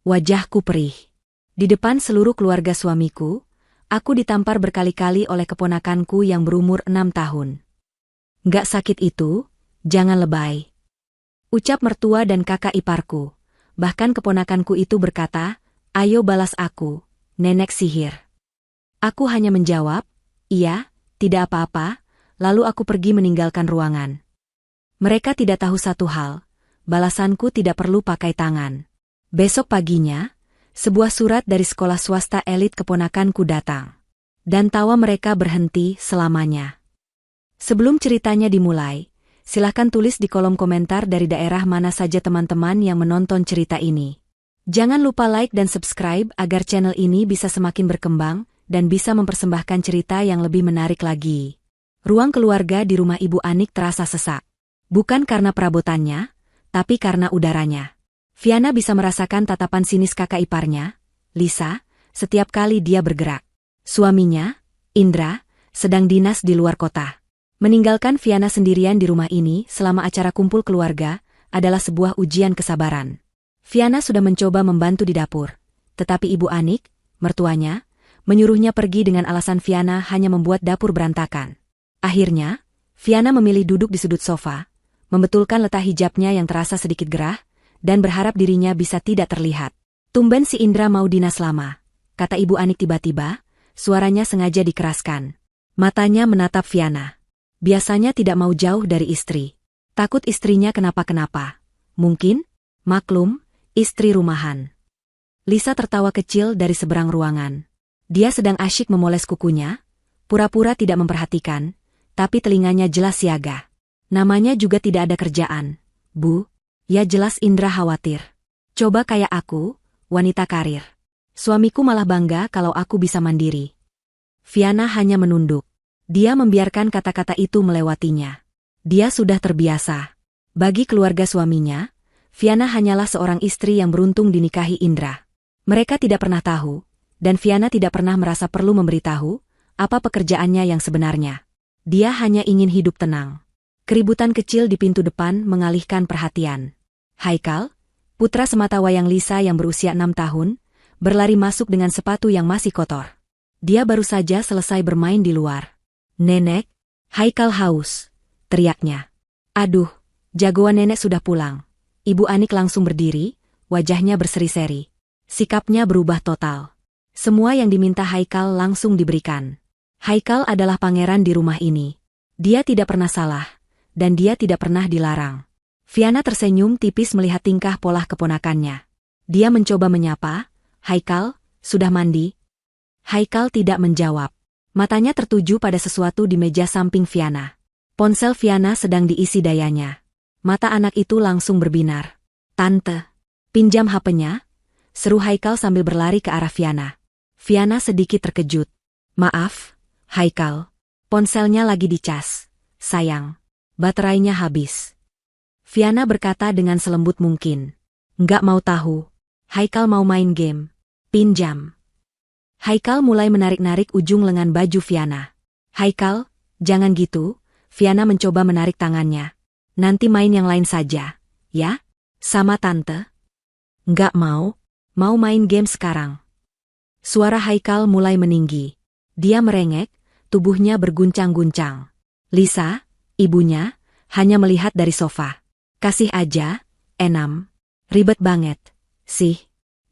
Wajahku perih. Di depan seluruh keluarga suamiku, aku ditampar berkali-kali oleh keponakanku yang berumur 6 tahun. Nggak sakit itu, jangan lebay. Ucap mertua dan kakak iparku. Bahkan keponakanku itu berkata, ayo balas aku, nenek sihir. Aku hanya menjawab, iya, tidak apa-apa, lalu aku pergi meninggalkan ruangan. Mereka tidak tahu satu hal, balasanku tidak perlu pakai tangan. Besok paginya, sebuah surat dari sekolah swasta elit keponakanku datang. Dan tawa mereka berhenti selamanya. Sebelum ceritanya dimulai, silahkan tulis di kolom komentar dari daerah mana saja teman-teman yang menonton cerita ini. Jangan lupa like dan subscribe agar channel ini bisa semakin berkembang dan bisa mempersembahkan cerita yang lebih menarik lagi. Ruang keluarga di rumah Ibu Anik terasa sesak. Bukan karena perabotannya, tapi karena udaranya. Viana bisa merasakan tatapan sinis kakak iparnya, Lisa, setiap kali dia bergerak. Suaminya, Indra, sedang dinas di luar kota. Meninggalkan Viana sendirian di rumah ini selama acara kumpul keluarga adalah sebuah ujian kesabaran. Viana sudah mencoba membantu di dapur, tetapi Ibu Anik, mertuanya, menyuruhnya pergi dengan alasan Viana hanya membuat dapur berantakan. Akhirnya, Viana memilih duduk di sudut sofa, membetulkan letak hijabnya yang terasa sedikit gerah, dan berharap dirinya bisa tidak terlihat. Tumben si Indra mau dinas lama, kata Ibu Anik tiba-tiba, suaranya sengaja dikeraskan. Matanya menatap Viana. Biasanya tidak mau jauh dari istri. Takut istrinya kenapa-kenapa. Mungkin, maklum, istri rumahan. Lisa tertawa kecil dari seberang ruangan. Dia sedang asyik memoles kukunya, pura-pura tidak memperhatikan, tapi telinganya jelas siaga. Namanya juga tidak ada kerjaan, Bu. Ya jelas Indra khawatir. Coba kayak aku, wanita karir. Suamiku malah bangga kalau aku bisa mandiri. Viana hanya menunduk. Dia membiarkan kata-kata itu melewatinya. Dia sudah terbiasa. Bagi keluarga suaminya, Viana hanyalah seorang istri yang beruntung dinikahi Indra. Mereka tidak pernah tahu, dan Viana tidak pernah merasa perlu memberitahu apa pekerjaannya yang sebenarnya. Dia hanya ingin hidup tenang. Keributan kecil di pintu depan mengalihkan perhatian. Haikal, putra sematawayang Lisa yang berusia 6 tahun, berlari masuk dengan sepatu yang masih kotor. Dia baru saja selesai bermain di luar. Nenek, Haikal haus, teriaknya. Aduh, jagoan nenek sudah pulang. Ibu Anik langsung berdiri, wajahnya berseri-seri. Sikapnya berubah total. Semua yang diminta Haikal langsung diberikan. Haikal adalah pangeran di rumah ini. Dia tidak pernah salah, dan dia tidak pernah dilarang. Viana tersenyum tipis melihat tingkah pola keponakannya. Dia mencoba menyapa, Haikal, sudah mandi? Haikal tidak menjawab. Matanya tertuju pada sesuatu di meja samping Viana. Ponsel Viana sedang diisi dayanya. Mata anak itu langsung berbinar. Tante, pinjam HP-nya? Seru Haikal sambil berlari ke arah Viana. Viana sedikit terkejut. Maaf, Haikal. Ponselnya lagi dicas. Sayang, baterainya habis. Viana berkata dengan selembut mungkin. Nggak mau tahu. Haikal mau main game. Pinjam. Haikal mulai menarik-narik ujung lengan baju Viana. Haikal, jangan gitu. Viana mencoba menarik tangannya. Nanti main yang lain saja, ya? Sama tante. Nggak mau. Mau main game sekarang. Suara Haikal mulai meninggi. Dia merengek, tubuhnya berguncang-guncang. Lisa, ibunya, hanya melihat dari sofa. Kasih aja, Enam. Ribet banget. Sih,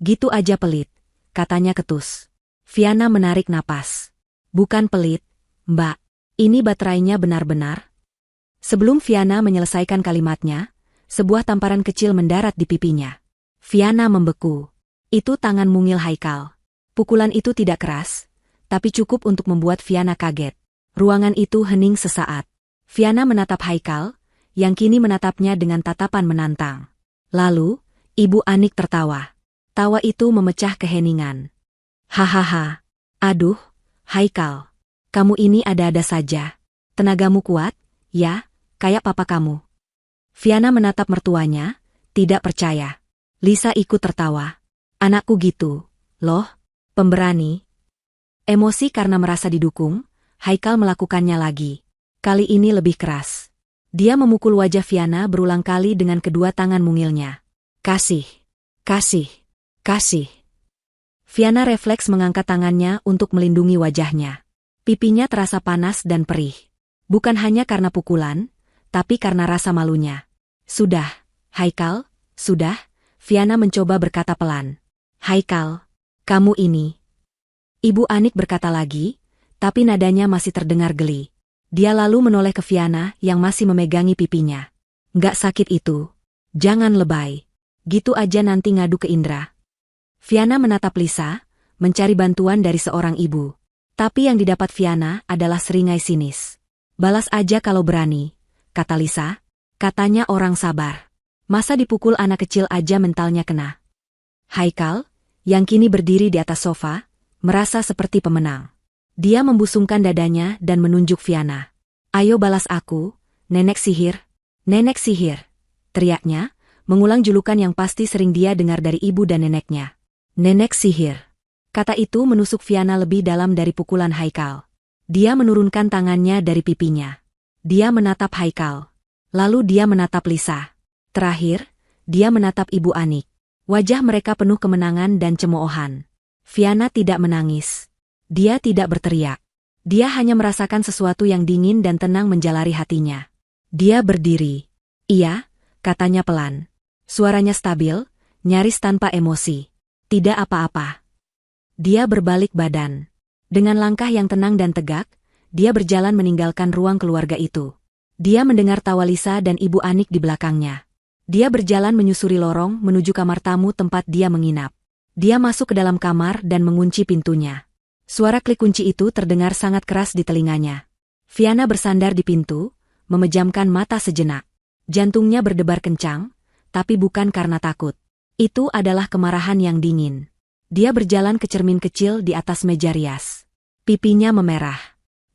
gitu aja pelit, katanya ketus. Viana menarik napas. Bukan pelit, Mbak. Ini baterainya benar-benar. Sebelum Viana menyelesaikan kalimatnya, sebuah tamparan kecil mendarat di pipinya. Viana membeku. Itu tangan mungil Haikal. Pukulan itu tidak keras, tapi cukup untuk membuat Viana kaget. Ruangan itu hening sesaat. Viana menatap Haikal, yang kini menatapnya dengan tatapan menantang. Lalu, Ibu Anik tertawa. Tawa itu memecah keheningan. Hahaha. Aduh, Haikal. Kamu ini ada-ada saja. Tenagamu kuat, ya, kayak papa kamu. Viana menatap mertuanya, tidak percaya. Lisa ikut tertawa. Anakku gitu, loh, pemberani. Emosi karena merasa didukung, Haikal melakukannya lagi. Kali ini lebih keras. Dia memukul wajah Viana berulang kali dengan kedua tangan mungilnya. Kasih. Kasih. Kasih. Viana refleks mengangkat tangannya untuk melindungi wajahnya. Pipinya terasa panas dan perih. Bukan hanya karena pukulan, tapi karena rasa malunya. Sudah, Haikal, sudah, Viana mencoba berkata pelan. Haikal, kamu ini. Ibu Anik berkata lagi, tapi nadanya masih terdengar geli. Dia lalu menoleh ke Viana yang masih memegangi pipinya. Nggak sakit itu. Jangan lebay. Gitu aja nanti ngadu ke Indra. Viana menatap Lisa, mencari bantuan dari seorang ibu. Tapi yang didapat Viana adalah seringai sinis. Balas aja kalau berani, kata Lisa. Katanya orang sabar. Masa dipukul anak kecil aja mentalnya kena. Haikal, yang kini berdiri di atas sofa, merasa seperti pemenang. Dia membusungkan dadanya dan menunjuk Viana. Ayo balas aku, nenek sihir. Nenek sihir, teriaknya, mengulang julukan yang pasti sering dia dengar dari ibu dan neneknya. Nenek sihir. Kata itu menusuk Viana lebih dalam dari pukulan Haikal. Dia menurunkan tangannya dari pipinya. Dia menatap Haikal. Lalu dia menatap Lisa. Terakhir, dia menatap Ibu Anik. Wajah mereka penuh kemenangan dan cemoohan. Viana tidak menangis. Dia tidak berteriak. Dia hanya merasakan sesuatu yang dingin dan tenang menjalari hatinya. Dia berdiri. Iya, katanya pelan. Suaranya stabil, nyaris tanpa emosi. Tidak apa-apa. Dia berbalik badan. Dengan langkah yang tenang dan tegak, dia berjalan meninggalkan ruang keluarga itu. Dia mendengar tawa Lisa dan Ibu Anik di belakangnya. Dia berjalan menyusuri lorong menuju kamar tamu tempat dia menginap. Dia masuk ke dalam kamar dan mengunci pintunya. Suara klik kunci itu terdengar sangat keras di telinganya. Viana bersandar di pintu, memejamkan mata sejenak. Jantungnya berdebar kencang, tapi bukan karena takut. Itu adalah kemarahan yang dingin. Dia berjalan ke cermin kecil di atas meja rias. Pipinya memerah.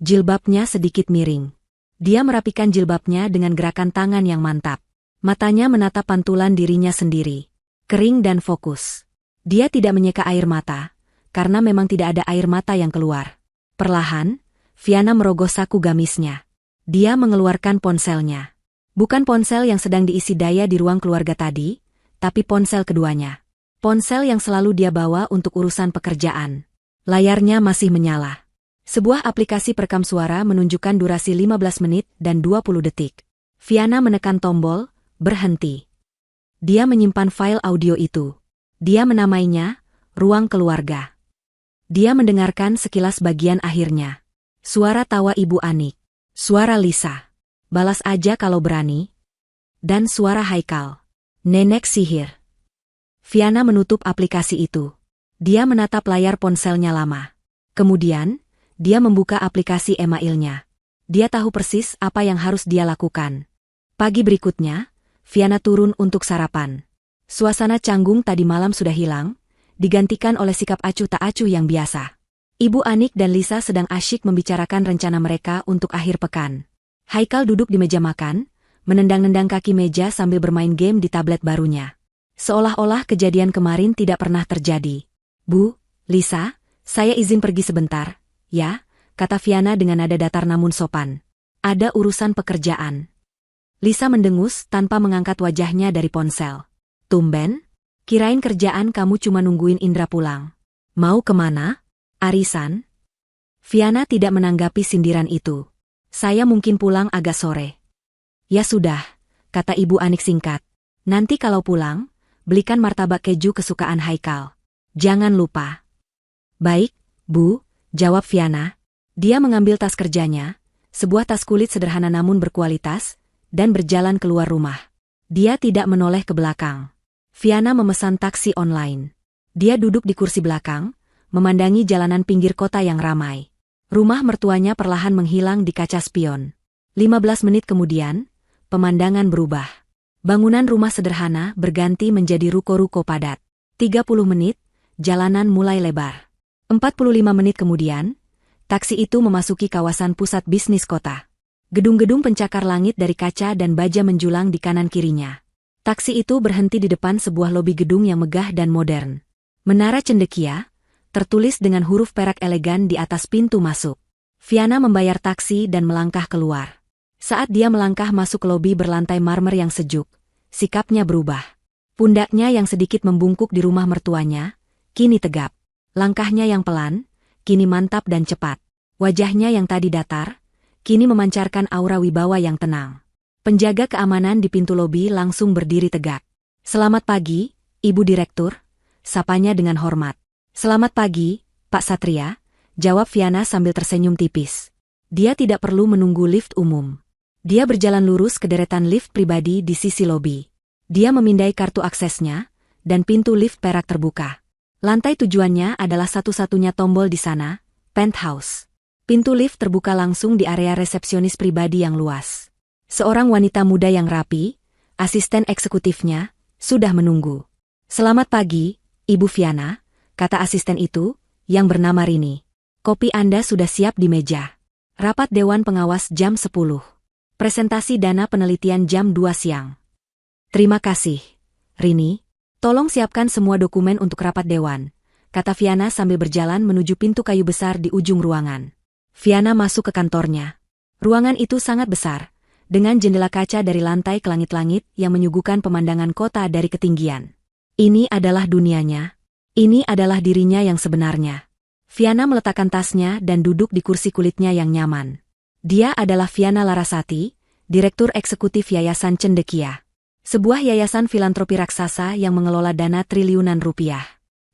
Jilbabnya sedikit miring. Dia merapikan jilbabnya dengan gerakan tangan yang mantap. Matanya menatap pantulan dirinya sendiri. Kering dan fokus. Dia tidak menyeka air mata, karena memang tidak ada air mata yang keluar. Perlahan, Viana merogoh saku gamisnya. Dia mengeluarkan ponselnya. Bukan ponsel yang sedang diisi daya di ruang keluarga tadi, tapi ponsel keduanya. Ponsel yang selalu dia bawa untuk urusan pekerjaan. Layarnya masih menyala. Sebuah aplikasi perekam suara menunjukkan durasi 15 menit dan 20 detik. Viana menekan tombol, berhenti. Dia menyimpan file audio itu. Dia menamainya, Ruang Keluarga. Dia mendengarkan sekilas bagian akhirnya. Suara tawa Ibu Anik. Suara Lisa. Balas aja kalau berani. Dan suara Haikal. Nenek sihir. Viana menutup aplikasi itu. Dia menatap layar ponselnya lama. Kemudian, dia membuka aplikasi emailnya. Dia tahu persis apa yang harus dia lakukan. Pagi berikutnya, Viana turun untuk sarapan. Suasana canggung tadi malam sudah hilang, digantikan oleh sikap acuh tak acuh yang biasa. Ibu Anik dan Lisa sedang asyik membicarakan rencana mereka untuk akhir pekan. Haikal duduk di meja makan, menendang-nendang kaki meja sambil bermain game di tablet barunya. Seolah-olah kejadian kemarin tidak pernah terjadi. Bu, Lisa, saya izin pergi sebentar, ya, kata Viana dengan nada datar namun sopan. Ada urusan pekerjaan. Lisa mendengus tanpa mengangkat wajahnya dari ponsel. Tumben? Kirain kerjaan kamu cuma nungguin Indra pulang. Mau kemana? Arisan? Viana tidak menanggapi sindiran itu. Saya mungkin pulang agak sore. Ya sudah, kata Ibu Anik singkat. Nanti kalau pulang, belikan martabak keju kesukaan Haikal. Jangan lupa. Baik, Bu, jawab Viana. Dia mengambil tas kerjanya, sebuah tas kulit sederhana namun berkualitas, dan berjalan keluar rumah. Dia tidak menoleh ke belakang. Viana memesan taksi online. Dia duduk di kursi belakang, memandangi jalanan pinggir kota yang ramai. Rumah mertuanya perlahan menghilang di kaca spion. 15 menit kemudian, pemandangan berubah. Bangunan rumah sederhana berganti menjadi ruko-ruko padat. 30 menit, jalanan mulai lebar. 45 menit kemudian, taksi itu memasuki kawasan pusat bisnis kota. Gedung-gedung pencakar langit dari kaca dan baja menjulang di kanan kirinya. Taksi itu berhenti di depan sebuah lobi gedung yang megah dan modern. Menara Cendekia, tertulis dengan huruf perak elegan di atas pintu masuk. Viana membayar taksi dan melangkah keluar. Saat dia melangkah masuk ke lobi berlantai marmer yang sejuk, sikapnya berubah. Pundaknya yang sedikit membungkuk di rumah mertuanya, kini tegap. Langkahnya yang pelan, kini mantap dan cepat. Wajahnya yang tadi datar, kini memancarkan aura wibawa yang tenang. Penjaga keamanan di pintu lobi langsung berdiri tegak. "Selamat pagi, Ibu Direktur," sapanya dengan hormat. "Selamat pagi, Pak Satria," jawab Viana sambil tersenyum tipis. Dia tidak perlu menunggu lift umum. Dia berjalan lurus ke deretan lift pribadi di sisi lobi. Dia memindai kartu aksesnya, dan pintu lift perak terbuka. Lantai tujuannya adalah satu-satunya tombol di sana, penthouse. Pintu lift terbuka langsung di area resepsionis pribadi yang luas. Seorang wanita muda yang rapi, asisten eksekutifnya, sudah menunggu. "Selamat pagi, Ibu Viana," kata asisten itu, yang bernama Rini. "Kopi Anda sudah siap di meja. Rapat Dewan Pengawas jam 10. Presentasi dana penelitian jam 2 siang. "Terima kasih, Rini. Tolong siapkan semua dokumen untuk rapat Dewan," kata Viana sambil berjalan menuju pintu kayu besar di ujung ruangan. Viana masuk ke kantornya. Ruangan itu sangat besar, dengan jendela kaca dari lantai ke langit-langit yang menyuguhkan pemandangan kota dari ketinggian. Ini adalah dunianya. Ini adalah dirinya yang sebenarnya. Viana meletakkan tasnya dan duduk di kursi kulitnya yang nyaman. Dia adalah Viana Larasati, Direktur Eksekutif Yayasan Cendekia. Sebuah yayasan filantropi raksasa yang mengelola dana triliunan rupiah.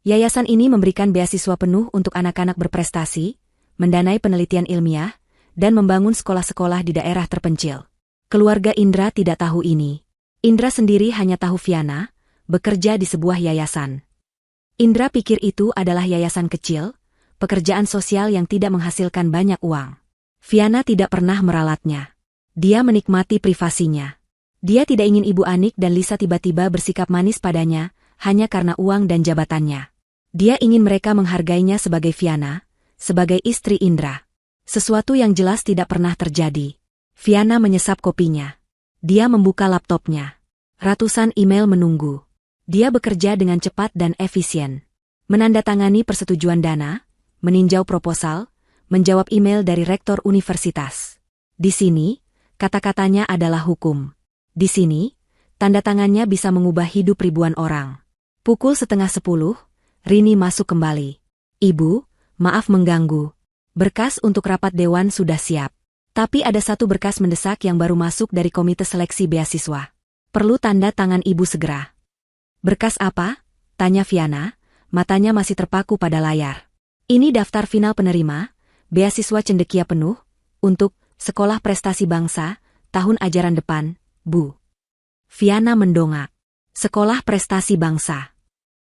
Yayasan ini memberikan beasiswa penuh untuk anak-anak berprestasi, mendanai penelitian ilmiah, dan membangun sekolah-sekolah di daerah terpencil. Keluarga Indra tidak tahu ini. Indra sendiri hanya tahu Viana bekerja di sebuah yayasan. Indra pikir itu adalah yayasan kecil, pekerjaan sosial yang tidak menghasilkan banyak uang. Viana tidak pernah meralatnya. Dia menikmati privasinya. Dia tidak ingin Ibu Anik dan Lisa tiba-tiba bersikap manis padanya, hanya karena uang dan jabatannya. Dia ingin mereka menghargainya sebagai Viana, sebagai istri Indra. Sesuatu yang jelas tidak pernah terjadi. Viana menyesap kopinya. Dia membuka laptopnya. Ratusan email menunggu. Dia bekerja dengan cepat dan efisien. Menandatangani persetujuan dana, meninjau proposal, menjawab email dari rektor universitas. Di sini, kata-katanya adalah hukum. Di sini, tanda tangannya bisa mengubah hidup ribuan orang. Pukul 9:30, Rini masuk kembali. "Ibu, maaf mengganggu. Berkas untuk rapat dewan sudah siap. Tapi ada satu berkas mendesak yang baru masuk dari komite seleksi beasiswa. Perlu tanda tangan Ibu segera." "Berkas apa?" tanya Viana, matanya masih terpaku pada layar. "Ini daftar final penerima, beasiswa Cendekia penuh, untuk Sekolah Prestasi Bangsa, tahun ajaran depan, Bu." Viana mendongak. Sekolah Prestasi Bangsa.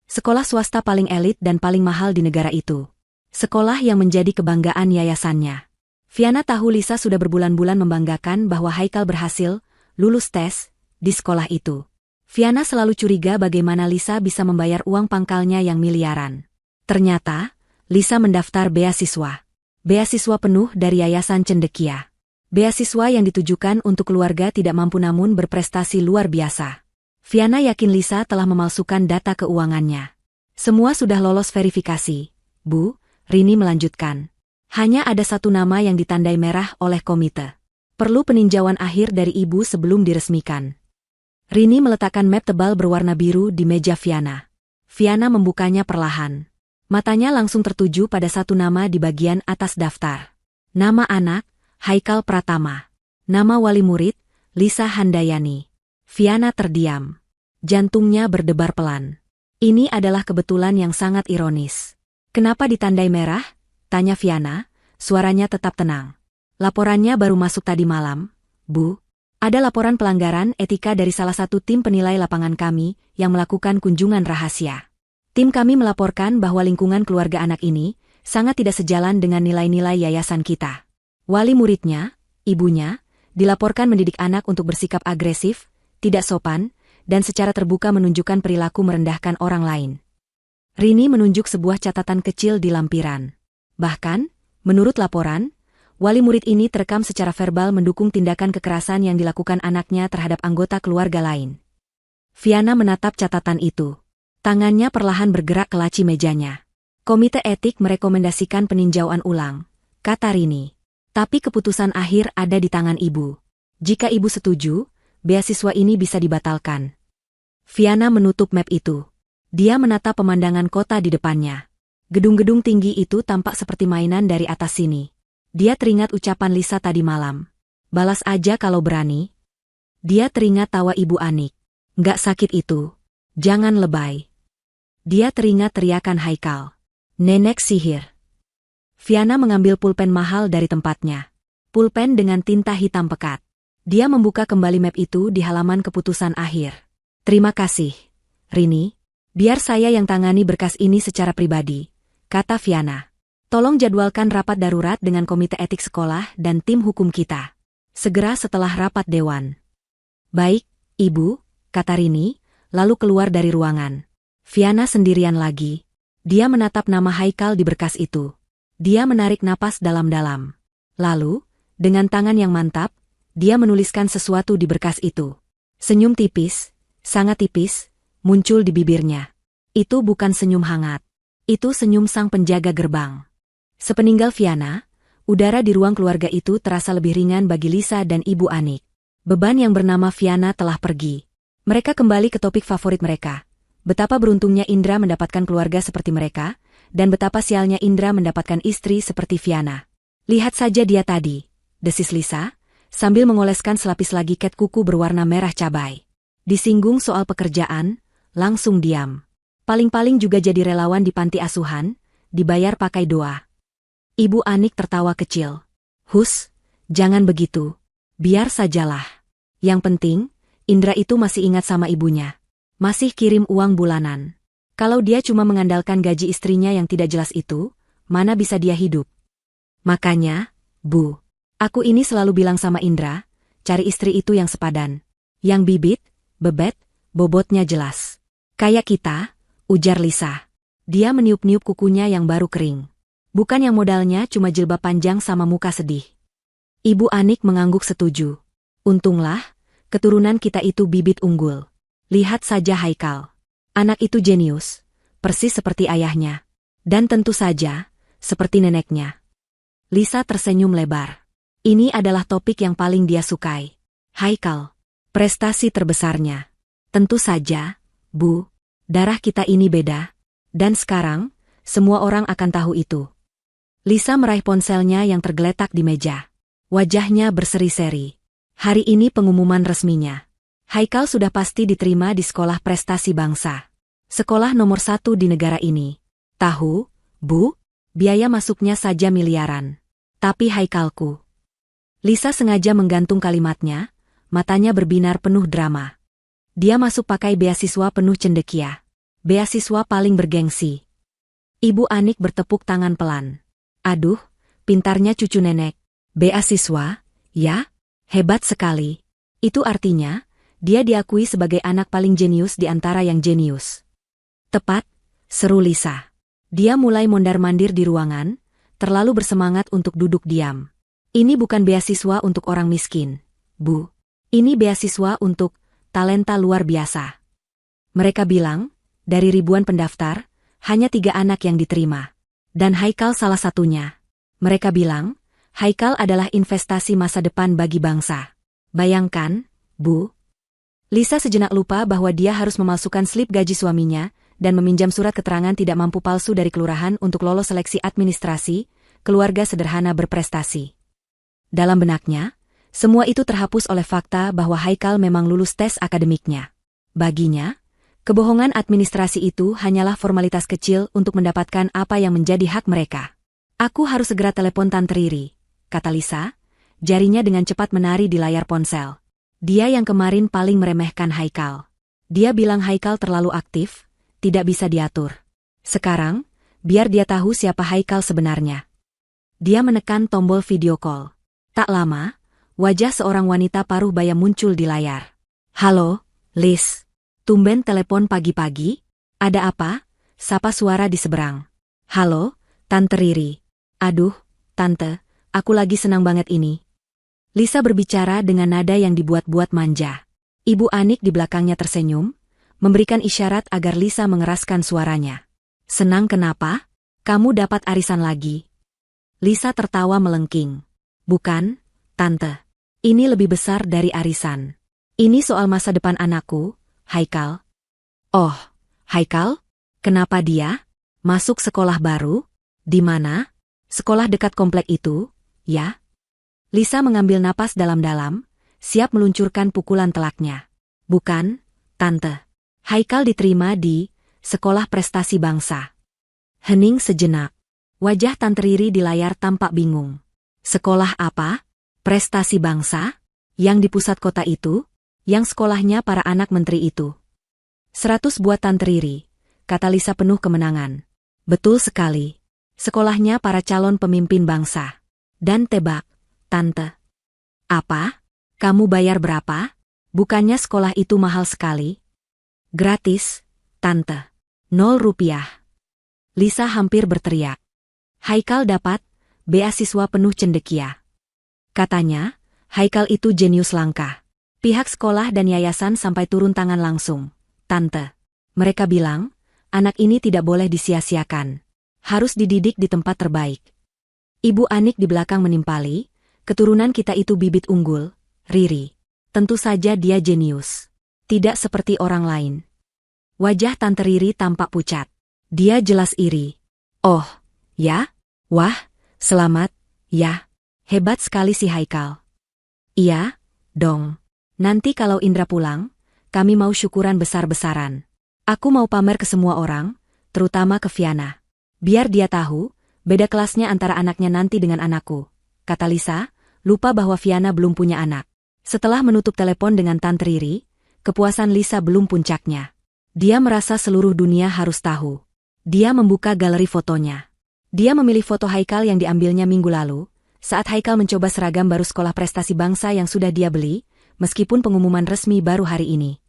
Sekolah swasta paling elit dan paling mahal di negara itu. Sekolah yang menjadi kebanggaan yayasannya. Viana tahu Lisa sudah berbulan-bulan membanggakan bahwa Haikal berhasil lulus tes di sekolah itu. Viana selalu curiga bagaimana Lisa bisa membayar uang pangkalnya yang miliaran. Ternyata, Lisa mendaftar beasiswa. Beasiswa penuh dari Yayasan Cendekia. Beasiswa yang ditujukan untuk keluarga tidak mampu namun berprestasi luar biasa. Viana yakin Lisa telah memalsukan data keuangannya. "Semua sudah lolos verifikasi, Bu," Rini melanjutkan. "Hanya ada satu nama yang ditandai merah oleh komite. Perlu peninjauan akhir dari Ibu sebelum diresmikan." Rini meletakkan map tebal berwarna biru di meja Viana. Viana membukanya perlahan. Matanya langsung tertuju pada satu nama di bagian atas daftar. Nama anak, Haikal Pratama. Nama wali murid, Lisa Handayani. Viana terdiam. Jantungnya berdebar pelan. Ini adalah kebetulan yang sangat ironis. "Kenapa ditandai merah?" tanya Viana, suaranya tetap tenang. "Laporannya baru masuk tadi malam, Bu. Ada laporan pelanggaran etika dari salah satu tim penilai lapangan kami yang melakukan kunjungan rahasia. Tim kami melaporkan bahwa lingkungan keluarga anak ini sangat tidak sejalan dengan nilai-nilai yayasan kita. Wali muridnya, ibunya, dilaporkan mendidik anak untuk bersikap agresif, tidak sopan, dan secara terbuka menunjukkan perilaku merendahkan orang lain." Rini menunjuk sebuah catatan kecil di lampiran. Bahkan, menurut laporan, wali murid ini terekam secara verbal mendukung tindakan kekerasan yang dilakukan anaknya terhadap anggota keluarga lain. Viana menatap catatan itu. Tangannya perlahan bergerak ke laci mejanya. "Komite etik merekomendasikan peninjauan ulang," kata Rini. "Tapi keputusan akhir ada di tangan Ibu. Jika Ibu setuju, beasiswa ini bisa dibatalkan." Viana menutup map itu. Dia menatap pemandangan kota di depannya. Gedung-gedung tinggi itu tampak seperti mainan dari atas sini. Dia teringat ucapan Lisa tadi malam. Balas aja kalau berani. Dia teringat tawa Ibu Anik. Nggak sakit itu. Jangan lebay. Dia teringat teriakan Haikal. Nenek sihir. Viana mengambil pulpen mahal dari tempatnya. Pulpen dengan tinta hitam pekat. Dia membuka kembali map itu di halaman keputusan akhir. Terima kasih, Rini. Biar saya yang tangani berkas ini secara pribadi, kata Viana. Tolong jadwalkan rapat darurat dengan komite etik sekolah dan tim hukum kita. Segera setelah rapat dewan. Baik, Ibu, kata Rini, lalu keluar dari ruangan. Viana sendirian lagi. Dia menatap nama Haikal di berkas itu. Dia menarik napas dalam-dalam. Lalu, dengan tangan yang mantap, dia menuliskan sesuatu di berkas itu. Senyum tipis, sangat tipis, muncul di bibirnya. Itu bukan senyum hangat. Itu senyum sang penjaga gerbang. Sepeninggal Viana, udara di ruang keluarga itu terasa lebih ringan bagi Lisa dan Ibu Anik. Beban yang bernama Viana telah pergi. Mereka kembali ke topik favorit mereka. Betapa beruntungnya Indra mendapatkan keluarga seperti mereka, dan betapa sialnya Indra mendapatkan istri seperti Viana. Lihat saja dia tadi, desis Lisa, sambil mengoleskan selapis lagi cat kuku berwarna merah cabai. Disinggung soal pekerjaan, langsung diam. Paling-paling juga jadi relawan di panti asuhan, dibayar pakai doa. Ibu Anik tertawa kecil. Hus, jangan begitu. Biar sajalah. Yang penting, Indra itu masih ingat sama ibunya. Masih kirim uang bulanan. Kalau dia cuma mengandalkan gaji istrinya yang tidak jelas itu, mana bisa dia hidup? Makanya, Bu, aku ini selalu bilang sama Indra, cari istri itu yang sepadan. Yang bibit, bebet, bobotnya jelas. Kayak kita, ujar Lisa. Dia meniup-niup kukunya yang baru kering. Bukan yang modalnya cuma jilbab panjang sama muka sedih. Ibu Anik mengangguk setuju. Untunglah, keturunan kita itu bibit unggul. Lihat saja Haikal. Anak itu jenius, persis seperti ayahnya. Dan tentu saja, seperti neneknya. Lisa tersenyum lebar. Ini adalah topik yang paling dia sukai. Haikal, prestasi terbesarnya. Tentu saja, Bu, darah kita ini beda. Dan sekarang, semua orang akan tahu itu. Lisa meraih ponselnya yang tergeletak di meja. Wajahnya berseri-seri. Hari ini pengumuman resminya. Haikal sudah pasti diterima di sekolah prestasi bangsa. Sekolah nomor 1 di negara ini. Tahu, Bu, biaya masuknya saja miliaran. Tapi Haikalku. Lisa sengaja menggantung kalimatnya, matanya berbinar penuh drama. Dia masuk pakai beasiswa penuh cendekia. Beasiswa paling bergengsi. Ibu Anik bertepuk tangan pelan. Aduh, pintarnya cucu nenek. Beasiswa, ya? Hebat sekali. Itu artinya, dia diakui sebagai anak paling jenius di antara yang jenius. Tepat, seru Lisa. Dia mulai mondar-mandir di ruangan, terlalu bersemangat untuk duduk diam. Ini bukan beasiswa untuk orang miskin, Bu. Ini beasiswa untuk talenta luar biasa. Mereka bilang, dari ribuan pendaftar, hanya 3 anak yang diterima. Dan Haikal salah satunya. Mereka bilang, Haikal adalah investasi masa depan bagi bangsa. Bayangkan, Bu. Lisa sejenak lupa bahwa dia harus memalsukan slip gaji suaminya dan meminjam surat keterangan tidak mampu palsu dari kelurahan untuk lolos seleksi administrasi, keluarga sederhana berprestasi. Dalam benaknya, semua itu terhapus oleh fakta bahwa Haikal memang lulus tes akademiknya. Baginya, kebohongan administrasi itu hanyalah formalitas kecil untuk mendapatkan apa yang menjadi hak mereka. Aku harus segera telepon Tante Riri, kata Lisa, jarinya dengan cepat menari di layar ponsel. Dia yang kemarin paling meremehkan Haikal. Dia bilang Haikal terlalu aktif, tidak bisa diatur. Sekarang, biar dia tahu siapa Haikal sebenarnya. Dia menekan tombol video call. Tak lama, wajah seorang wanita paruh baya muncul di layar. Halo, Liz. Tumben telepon pagi-pagi? Ada apa? Sapa suara di seberang. Halo, Tante Riri. Aduh, Tante, aku lagi senang banget ini. Lisa berbicara dengan nada yang dibuat-buat manja. Ibu Anik di belakangnya tersenyum, memberikan isyarat agar Lisa mengeraskan suaranya. Senang kenapa? Kamu dapat arisan lagi. Lisa tertawa melengking. Bukan, Tante. Ini lebih besar dari arisan. Ini soal masa depan anakku, Haikal. Oh, Haikal? Kenapa dia? Masuk sekolah baru? Di mana? Sekolah dekat komplek itu, ya? Lisa mengambil napas dalam-dalam, siap meluncurkan pukulan telaknya. Bukan, Tante. Haikal diterima di Sekolah Prestasi Bangsa. Hening sejenak. Wajah Tante Riri di layar tampak bingung. Sekolah apa? Prestasi Bangsa? Yang di pusat kota itu? Yang sekolahnya para anak menteri itu? 100 buat Tante Riri, kata Lisa penuh kemenangan. Betul sekali. Sekolahnya para calon pemimpin bangsa. Dan tebak, Tante. Apa? Kamu bayar berapa? Bukannya sekolah itu mahal sekali? Gratis, Tante. 0 rupiah. Lisa hampir berteriak. Haikal dapat beasiswa penuh cendekia. Katanya, Haikal itu jenius langka. Pihak sekolah dan yayasan sampai turun tangan langsung. Tante. Mereka bilang, anak ini tidak boleh disia-siakan. Harus dididik di tempat terbaik. Ibu Anik di belakang menimpali, keturunan kita itu bibit unggul, Riri. Tentu saja dia jenius. Tidak seperti orang lain. Wajah Tante Riri tampak pucat. Dia jelas iri. Oh, ya? Wah, selamat, ya. Hebat sekali si Haikal. Iya, dong. Nanti kalau Indra pulang, kami mau syukuran besar-besaran. Aku mau pamer ke semua orang, terutama ke Viana. Biar dia tahu, beda kelasnya antara anaknya nanti dengan anakku. Kata Lisa, lupa bahwa Viana belum punya anak. Setelah menutup telepon dengan Tante Riri, kepuasan Lisa belum puncaknya. Dia merasa seluruh dunia harus tahu. Dia membuka galeri fotonya. Dia memilih foto Haikal yang diambilnya minggu lalu, saat Haikal mencoba seragam baru sekolah prestasi bangsa yang sudah dia beli, meskipun pengumuman resmi baru hari ini.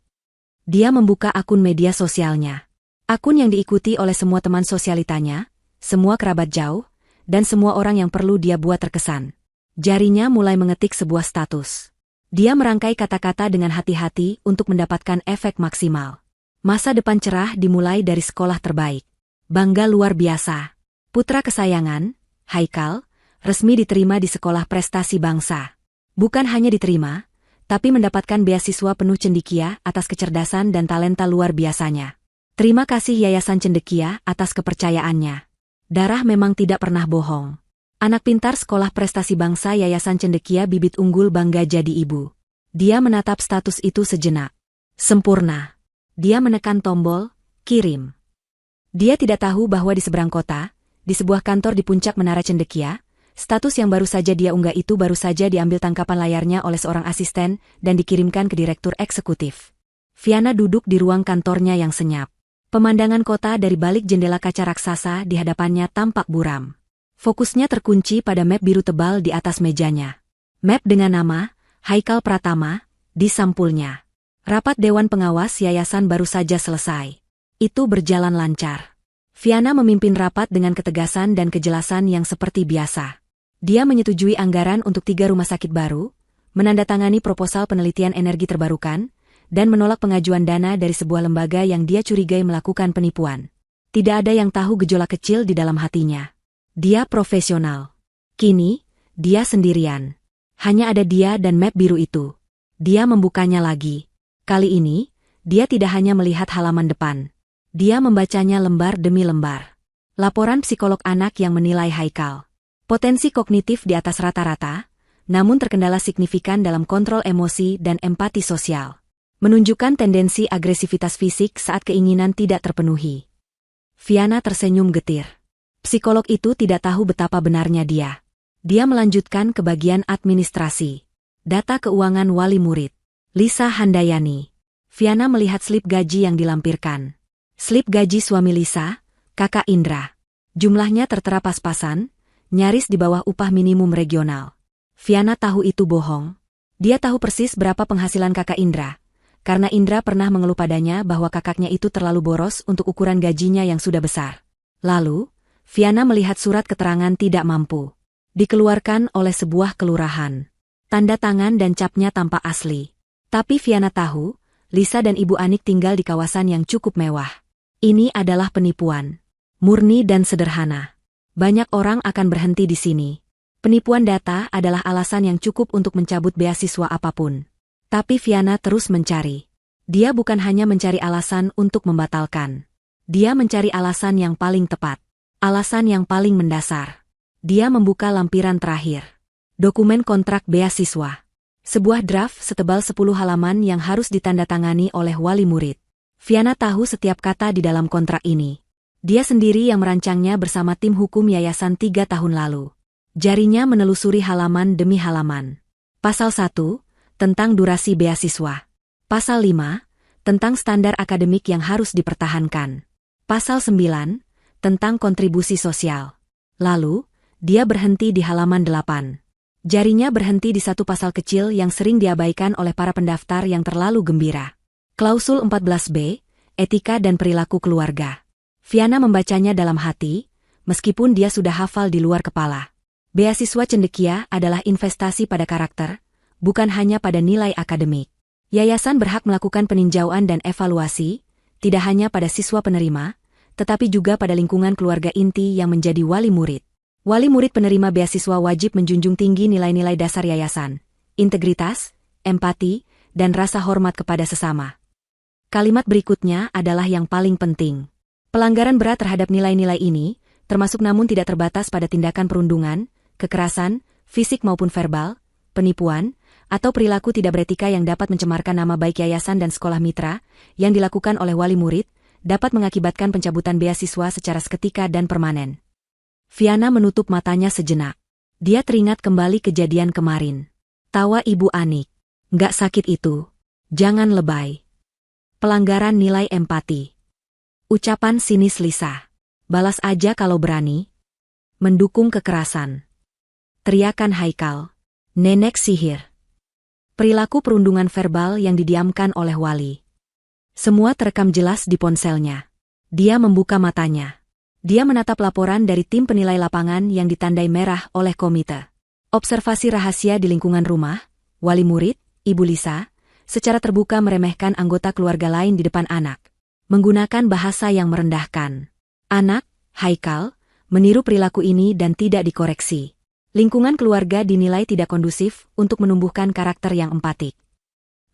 Dia membuka akun media sosialnya. Akun yang diikuti oleh semua teman sosialitanya, semua kerabat jauh, dan semua orang yang perlu dia buat terkesan. Jarinya mulai mengetik sebuah status. Dia merangkai kata-kata dengan hati-hati untuk mendapatkan efek maksimal. Masa depan cerah dimulai dari sekolah terbaik. Bangga luar biasa. Putra kesayangan, Haikal, resmi diterima di Sekolah Prestasi Bangsa. Bukan hanya diterima, tapi mendapatkan beasiswa penuh cendekia atas kecerdasan dan talenta luar biasanya. Terima kasih Yayasan Cendekia atas kepercayaannya. Darah memang tidak pernah bohong. Anak pintar Sekolah Prestasi Bangsa Yayasan Cendekia bibit unggul bangga jadi ibu. Dia menatap status itu sejenak. Sempurna. Dia menekan tombol, kirim. Dia tidak tahu bahwa di seberang kota, di sebuah kantor di puncak Menara Cendekia, status yang baru saja dia unggah itu baru saja diambil tangkapan layarnya oleh seorang asisten dan dikirimkan ke direktur eksekutif. Viana duduk di ruang kantornya yang senyap. Pemandangan kota dari balik jendela kaca raksasa di hadapannya tampak buram. Fokusnya terkunci pada map biru tebal di atas mejanya. Map dengan nama, Haikal Pratama, di sampulnya. Rapat Dewan Pengawas Yayasan baru saja selesai. Itu berjalan lancar. Viana memimpin rapat dengan ketegasan dan kejelasan yang seperti biasa. Dia menyetujui anggaran untuk 3 rumah sakit baru, menandatangani proposal penelitian energi terbarukan, dan menolak pengajuan dana dari sebuah lembaga yang dia curigai melakukan penipuan. Tidak ada yang tahu gejolak kecil di dalam hatinya. Dia profesional. Kini, dia sendirian. Hanya ada dia dan map biru itu. Dia membukanya lagi. Kali ini, dia tidak hanya melihat halaman depan. Dia membacanya lembar demi lembar. Laporan psikolog anak yang menilai Haikal. Potensi kognitif di atas rata-rata, namun terkendala signifikan dalam kontrol emosi dan empati sosial. Menunjukkan tendensi agresivitas fisik saat keinginan tidak terpenuhi. Viana tersenyum getir. Psikolog itu tidak tahu betapa benarnya dia. Dia melanjutkan ke bagian administrasi. Data keuangan wali murid. Lisa Handayani. Viana melihat slip gaji yang dilampirkan. Slip gaji suami Lisa, Kakak Indra. Jumlahnya tertera pas-pasan, nyaris di bawah upah minimum regional. Viana tahu itu bohong. Dia tahu persis berapa penghasilan Kakak Indra. Karena Indra pernah mengeluh padanya bahwa kakaknya itu terlalu boros untuk ukuran gajinya yang sudah besar. Lalu, Viana melihat surat keterangan tidak mampu. Dikeluarkan oleh sebuah kelurahan. Tanda tangan dan capnya tampak asli. Tapi Viana tahu, Lisa dan Ibu Anik tinggal di kawasan yang cukup mewah. Ini adalah penipuan. Murni dan sederhana. Banyak orang akan berhenti di sini. Penipuan data adalah alasan yang cukup untuk mencabut beasiswa apapun. Tapi Viana terus mencari. Dia bukan hanya mencari alasan untuk membatalkan. Dia mencari alasan yang paling tepat. Alasan yang paling mendasar. Dia membuka lampiran terakhir. Dokumen kontrak beasiswa. Sebuah draft setebal 10 halaman yang harus ditandatangani oleh wali murid. Viana tahu setiap kata di dalam kontrak ini. Dia sendiri yang merancangnya bersama tim hukum yayasan 3 tahun lalu. Jarinya menelusuri halaman demi halaman. Pasal 1, tentang durasi beasiswa. Pasal 5, tentang standar akademik yang harus dipertahankan. Pasal 9, tentang kontribusi sosial. Lalu, dia berhenti di halaman 8. Jarinya berhenti di satu pasal kecil yang sering diabaikan oleh para pendaftar yang terlalu gembira. Klausul 14b, etika dan perilaku keluarga. Viana membacanya dalam hati, meskipun dia sudah hafal di luar kepala. Beasiswa cendekia adalah investasi pada karakter, bukan hanya pada nilai akademik. Yayasan berhak melakukan peninjauan dan evaluasi, tidak hanya pada siswa penerima, tetapi juga pada lingkungan keluarga inti yang menjadi wali murid. Wali murid penerima beasiswa wajib menjunjung tinggi nilai-nilai dasar yayasan, integritas, empati, dan rasa hormat kepada sesama. Kalimat berikutnya adalah yang paling penting. Pelanggaran berat terhadap nilai-nilai ini, termasuk namun tidak terbatas pada tindakan perundungan, kekerasan, fisik maupun verbal, penipuan, atau perilaku tidak beretika yang dapat mencemarkan nama baik yayasan dan sekolah mitra, yang dilakukan oleh wali murid, dapat mengakibatkan pencabutan beasiswa secara seketika dan permanen. Viana menutup matanya sejenak. Dia teringat kembali kejadian kemarin. Tawa Ibu Anik. Nggak sakit itu. Jangan lebay. Pelanggaran nilai empati. Ucapan sinis Lisa. Balas aja kalau berani. Mendukung kekerasan. Teriakan Haikal. Nenek sihir. Perilaku perundungan verbal yang didiamkan oleh wali. Semua terekam jelas di ponselnya. Dia membuka matanya. Dia menatap laporan dari tim penilai lapangan yang ditandai merah oleh komite. Observasi rahasia di lingkungan rumah, wali murid, Ibu Lisa, secara terbuka meremehkan anggota keluarga lain di depan anak. Menggunakan bahasa yang merendahkan. Anak, Haikal, meniru perilaku ini dan tidak dikoreksi. Lingkungan keluarga dinilai tidak kondusif untuk menumbuhkan karakter yang empatik.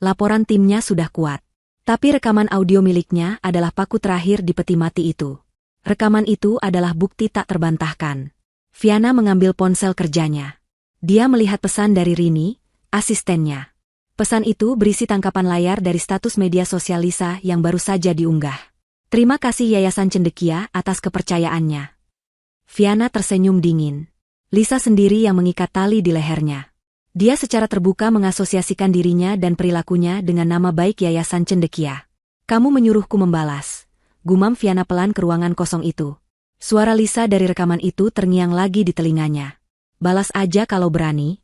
Laporan timnya sudah kuat. Tapi rekaman audio miliknya adalah paku terakhir di peti mati itu. Rekaman itu adalah bukti tak terbantahkan. Viana mengambil ponsel kerjanya. Dia melihat pesan dari Rini, asistennya. Pesan itu berisi tangkapan layar dari status media sosial Lisa yang baru saja diunggah. Terima kasih Yayasan Cendekia atas kepercayaannya. Viana tersenyum dingin. Lisa sendiri yang mengikat tali di lehernya. Dia secara terbuka mengasosiasikan dirinya dan perilakunya dengan nama baik Yayasan Cendekia. Kamu menyuruhku membalas. Gumam Viana pelan ke ruangan kosong itu. Suara Lisa dari rekaman itu terngiang lagi di telinganya. Balas aja kalau berani.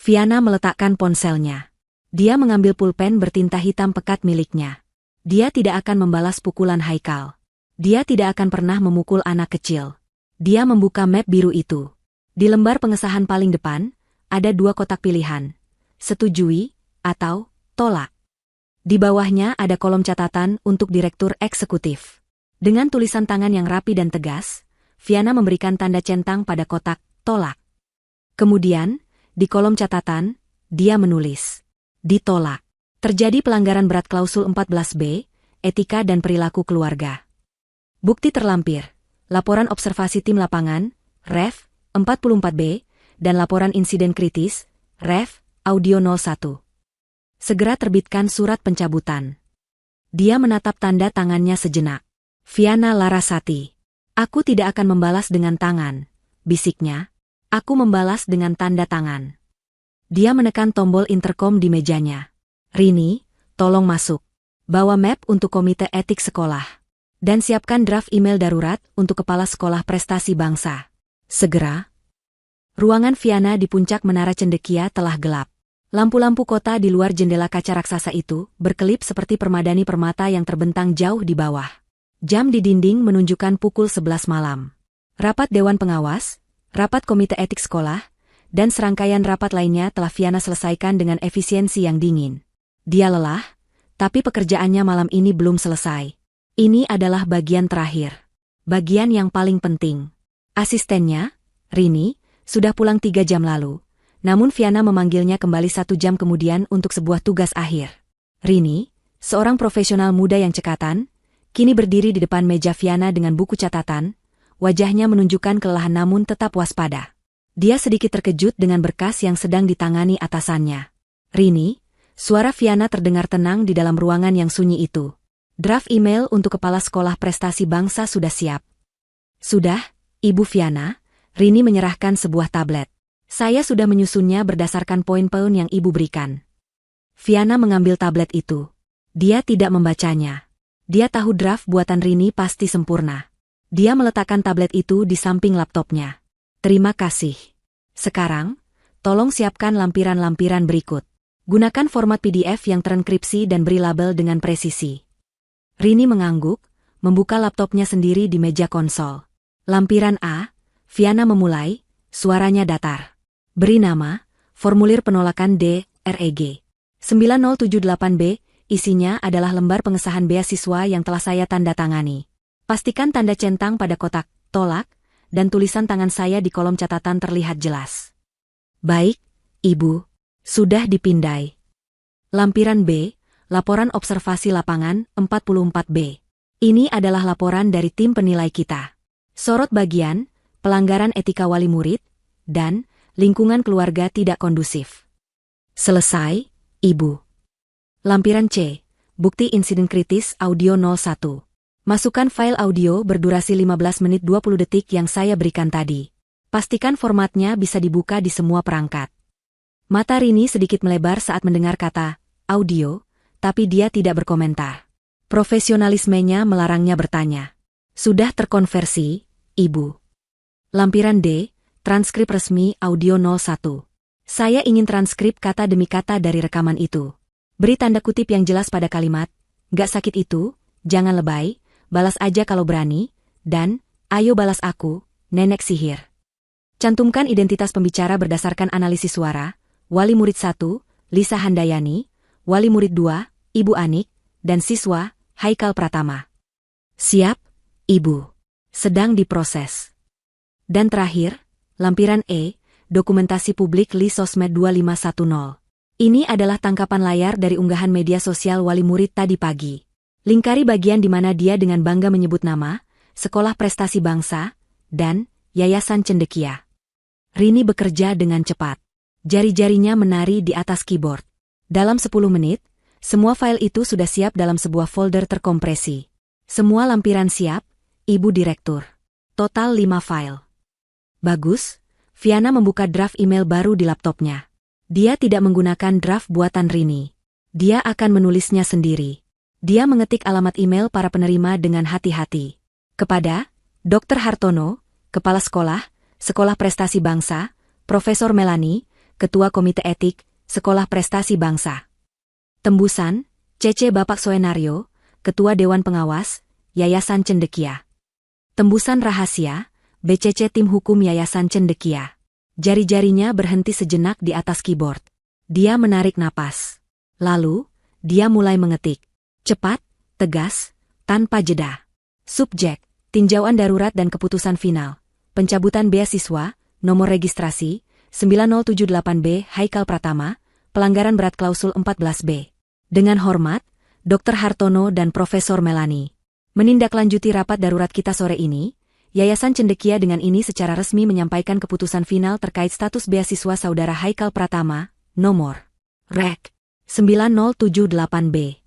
Viana meletakkan ponselnya. Dia mengambil pulpen bertinta hitam pekat miliknya. Dia tidak akan membalas pukulan Haikal. Dia tidak akan pernah memukul anak kecil. Dia membuka map biru itu. Di lembar pengesahan paling depan, ada 2 kotak pilihan. Setujui, atau tolak. Di bawahnya ada kolom catatan untuk direktur eksekutif. Dengan tulisan tangan yang rapi dan tegas, Viana memberikan tanda centang pada kotak tolak. Kemudian, di kolom catatan, dia menulis. Ditolak. Terjadi pelanggaran berat klausul 14b, etika dan perilaku keluarga. Bukti terlampir. Laporan observasi tim lapangan, Ref. 44B, dan laporan insiden kritis, Ref. Audio 01. Segera terbitkan surat pencabutan. Dia menatap tanda tangannya sejenak. Viana Larasati. Aku tidak akan membalas dengan tangan, bisiknya. Aku membalas dengan tanda tangan. Dia menekan tombol interkom di mejanya. Rini, tolong masuk. Bawa map untuk komite etik sekolah. Dan siapkan draft email darurat untuk kepala sekolah prestasi bangsa. Segera. Ruangan Viana di puncak Menara Cendekia telah gelap. Lampu-lampu kota di luar jendela kaca raksasa itu berkelip seperti permadani permata yang terbentang jauh di bawah. Jam di dinding menunjukkan pukul 11 malam. Rapat Dewan Pengawas, rapat Komite Etik Sekolah, dan serangkaian rapat lainnya telah Viana selesaikan dengan efisiensi yang dingin. Dia lelah, tapi pekerjaannya malam ini belum selesai. Ini adalah bagian terakhir. Bagian yang paling penting. Asistennya, Rini, sudah pulang 3 jam lalu. Namun Viana memanggilnya kembali 1 jam kemudian untuk sebuah tugas akhir. Rini, Seorang profesional muda yang cekatan, kini berdiri di depan meja Viana dengan buku catatan, wajahnya menunjukkan kelelahan namun tetap waspada. Dia sedikit terkejut dengan berkas yang sedang ditangani atasannya. "Rini," suara Viana terdengar tenang di dalam ruangan yang sunyi itu. "Draft email untuk Kepala Sekolah Prestasi Bangsa sudah siap." "Sudah, Ibu Viana." Rini menyerahkan sebuah tablet. "Saya sudah menyusunnya berdasarkan poin-poin yang Ibu berikan." Viana mengambil tablet itu. Dia tidak membacanya. Dia tahu draft buatan Rini pasti sempurna. Dia meletakkan tablet itu di samping laptopnya. "Terima kasih. Sekarang, tolong siapkan lampiran-lampiran berikut. Gunakan format PDF yang terenkripsi dan beri label dengan presisi." Rini mengangguk, membuka laptopnya sendiri di meja konsol. "Lampiran A," Viana memulai, suaranya datar. "Beri nama, formulir penolakan DREG. 9078B, isinya adalah lembar pengesahan beasiswa yang telah saya tanda tangani. Pastikan tanda centang pada kotak tolak, dan tulisan tangan saya di kolom catatan terlihat jelas." "Baik, Ibu. Sudah dipindai." Lampiran B, laporan observasi lapangan 44B. "Ini adalah laporan dari tim penilai kita. Sorot bagian, pelanggaran etika wali murid, dan lingkungan keluarga tidak kondusif." "Selesai, Ibu." Lampiran C, bukti insiden kritis audio 01. "Masukkan file audio berdurasi 15 menit 20 detik yang saya berikan tadi. Pastikan formatnya bisa dibuka di semua perangkat." Mata Rini sedikit melebar saat mendengar kata audio, tapi dia tidak berkomentar. Profesionalismenya melarangnya bertanya. "Sudah terkonversi, Ibu." Lampiran D, transkrip resmi audio 01. "Saya ingin transkrip kata demi kata dari rekaman itu. Beri tanda kutip yang jelas pada kalimat, 'Gak sakit itu, jangan lebay, balas aja kalau berani,' dan 'Ayo balas aku, nenek sihir.' Cantumkan identitas pembicara berdasarkan analisis suara, wali murid 1, Lisa Handayani, wali murid 2, Ibu Anik, dan siswa, Haikal Pratama." "Siap, Ibu. Sedang diproses." Dan terakhir, lampiran E, dokumentasi publik Li Sosmed 2510. Ini adalah tangkapan layar dari unggahan media sosial wali murid tadi pagi. Lingkari bagian di mana dia dengan bangga menyebut nama, Sekolah Prestasi Bangsa, dan Yayasan Cendekia. Rini bekerja dengan cepat. Jari-jarinya menari di atas keyboard. Dalam 10 menit, semua file itu sudah siap dalam sebuah folder terkompresi. "Semua lampiran siap, Ibu Direktur. Total 5 file." "Bagus." Viana membuka draft email baru di laptopnya. Dia tidak menggunakan draft buatan Rini. Dia akan menulisnya sendiri. Dia mengetik alamat email para penerima dengan hati-hati. Kepada Dr. Hartono, Kepala Sekolah, Sekolah Prestasi Bangsa, Profesor Melani, Ketua Komite Etik, Sekolah Prestasi Bangsa. Tembusan, CC Bapak Soenario, Ketua Dewan Pengawas, Yayasan Cendekia. Tembusan rahasia, BCC Tim Hukum Yayasan Cendekia. Jari-jarinya berhenti sejenak di atas keyboard. Dia menarik napas. Lalu, dia mulai mengetik. Cepat, tegas, tanpa jeda. Subjek, tinjauan darurat dan keputusan final. Pencabutan beasiswa, nomor registrasi, 9078B Haikal Pratama, pelanggaran berat klausul 14B. Dengan hormat, Dr. Hartono dan Profesor Melani. Menindaklanjuti rapat darurat kita sore ini, Yayasan Cendekia dengan ini secara resmi menyampaikan keputusan final terkait status beasiswa saudara Haikal Pratama, nomor Rek. 9078B.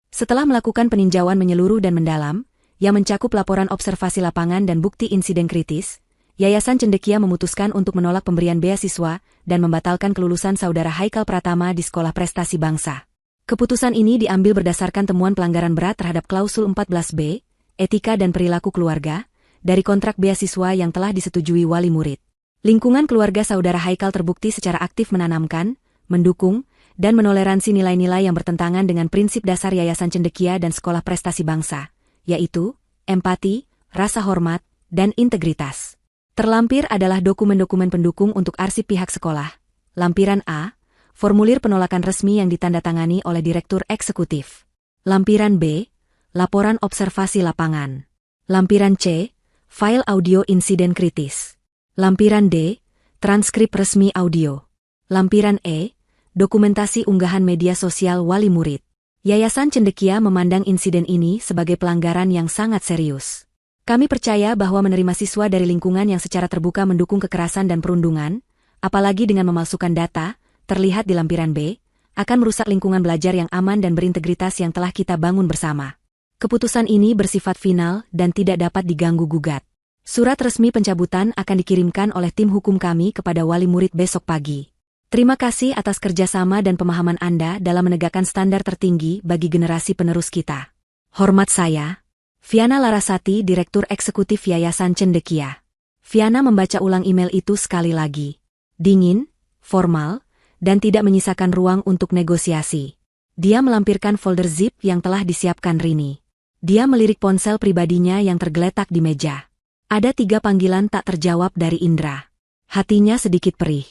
Setelah melakukan peninjauan menyeluruh dan mendalam, yang mencakup laporan observasi lapangan dan bukti insiden kritis, Yayasan Cendekia memutuskan untuk menolak pemberian beasiswa dan membatalkan kelulusan saudara Haikal Pratama di Sekolah Prestasi Bangsa. Keputusan ini diambil berdasarkan temuan pelanggaran berat terhadap klausul 14B, etika dan perilaku keluarga, dari kontrak beasiswa yang telah disetujui wali murid. Lingkungan keluarga saudara Haikal terbukti secara aktif menanamkan, mendukung, dan menoleransi nilai-nilai yang bertentangan dengan prinsip dasar Yayasan Cendekia dan Sekolah Prestasi Bangsa, yaitu empati, rasa hormat, dan integritas. Terlampir adalah dokumen-dokumen pendukung untuk arsip pihak sekolah. Lampiran A, formulir penolakan resmi yang ditandatangani oleh Direktur Eksekutif. Lampiran B, laporan observasi lapangan. Lampiran C, file audio insiden kritis. Lampiran D, transkrip resmi audio. Lampiran E, dokumentasi unggahan media sosial wali murid. Yayasan Cendekia memandang insiden ini sebagai pelanggaran yang sangat serius. Kami percaya bahwa menerima siswa dari lingkungan yang secara terbuka mendukung kekerasan dan perundungan, apalagi dengan memalsukan data, terlihat di lampiran B, akan merusak lingkungan belajar yang aman dan berintegritas yang telah kita bangun bersama. Keputusan ini bersifat final dan tidak dapat diganggu-gugat. Surat resmi pencabutan akan dikirimkan oleh tim hukum kami kepada wali murid besok pagi. Terima kasih atas kerjasama dan pemahaman Anda dalam menegakkan standar tertinggi bagi generasi penerus kita. Hormat saya, Viana Larasati, Direktur Eksekutif Yayasan Cendekia. Viana membaca ulang email itu sekali lagi. Dingin, formal, dan tidak menyisakan ruang untuk negosiasi. Dia melampirkan folder zip yang telah disiapkan Rini. Dia melirik ponsel pribadinya yang tergeletak di meja. Ada 3 panggilan tak terjawab dari Indra. Hatinya sedikit perih.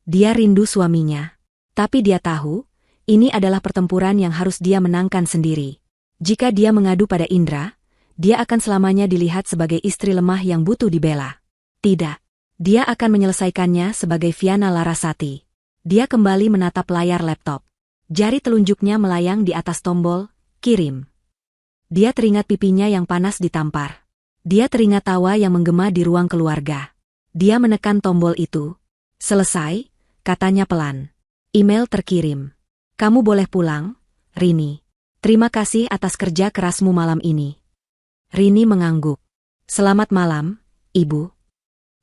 Dia rindu suaminya. Tapi dia tahu, ini adalah pertempuran yang harus dia menangkan sendiri. Jika dia mengadu pada Indra, dia akan selamanya dilihat sebagai istri lemah yang butuh dibela. Tidak. Dia akan menyelesaikannya sebagai Viana Larasati. Dia kembali menatap layar laptop. Jari telunjuknya melayang di atas tombol, kirim. Dia teringat pipinya yang panas ditampar. Dia teringat tawa yang menggema di ruang keluarga. Dia menekan tombol itu. Selesai, katanya pelan. Email terkirim. Kamu boleh pulang, Rini. Terima kasih atas kerja kerasmu malam ini. Rini mengangguk. Selamat malam, Ibu.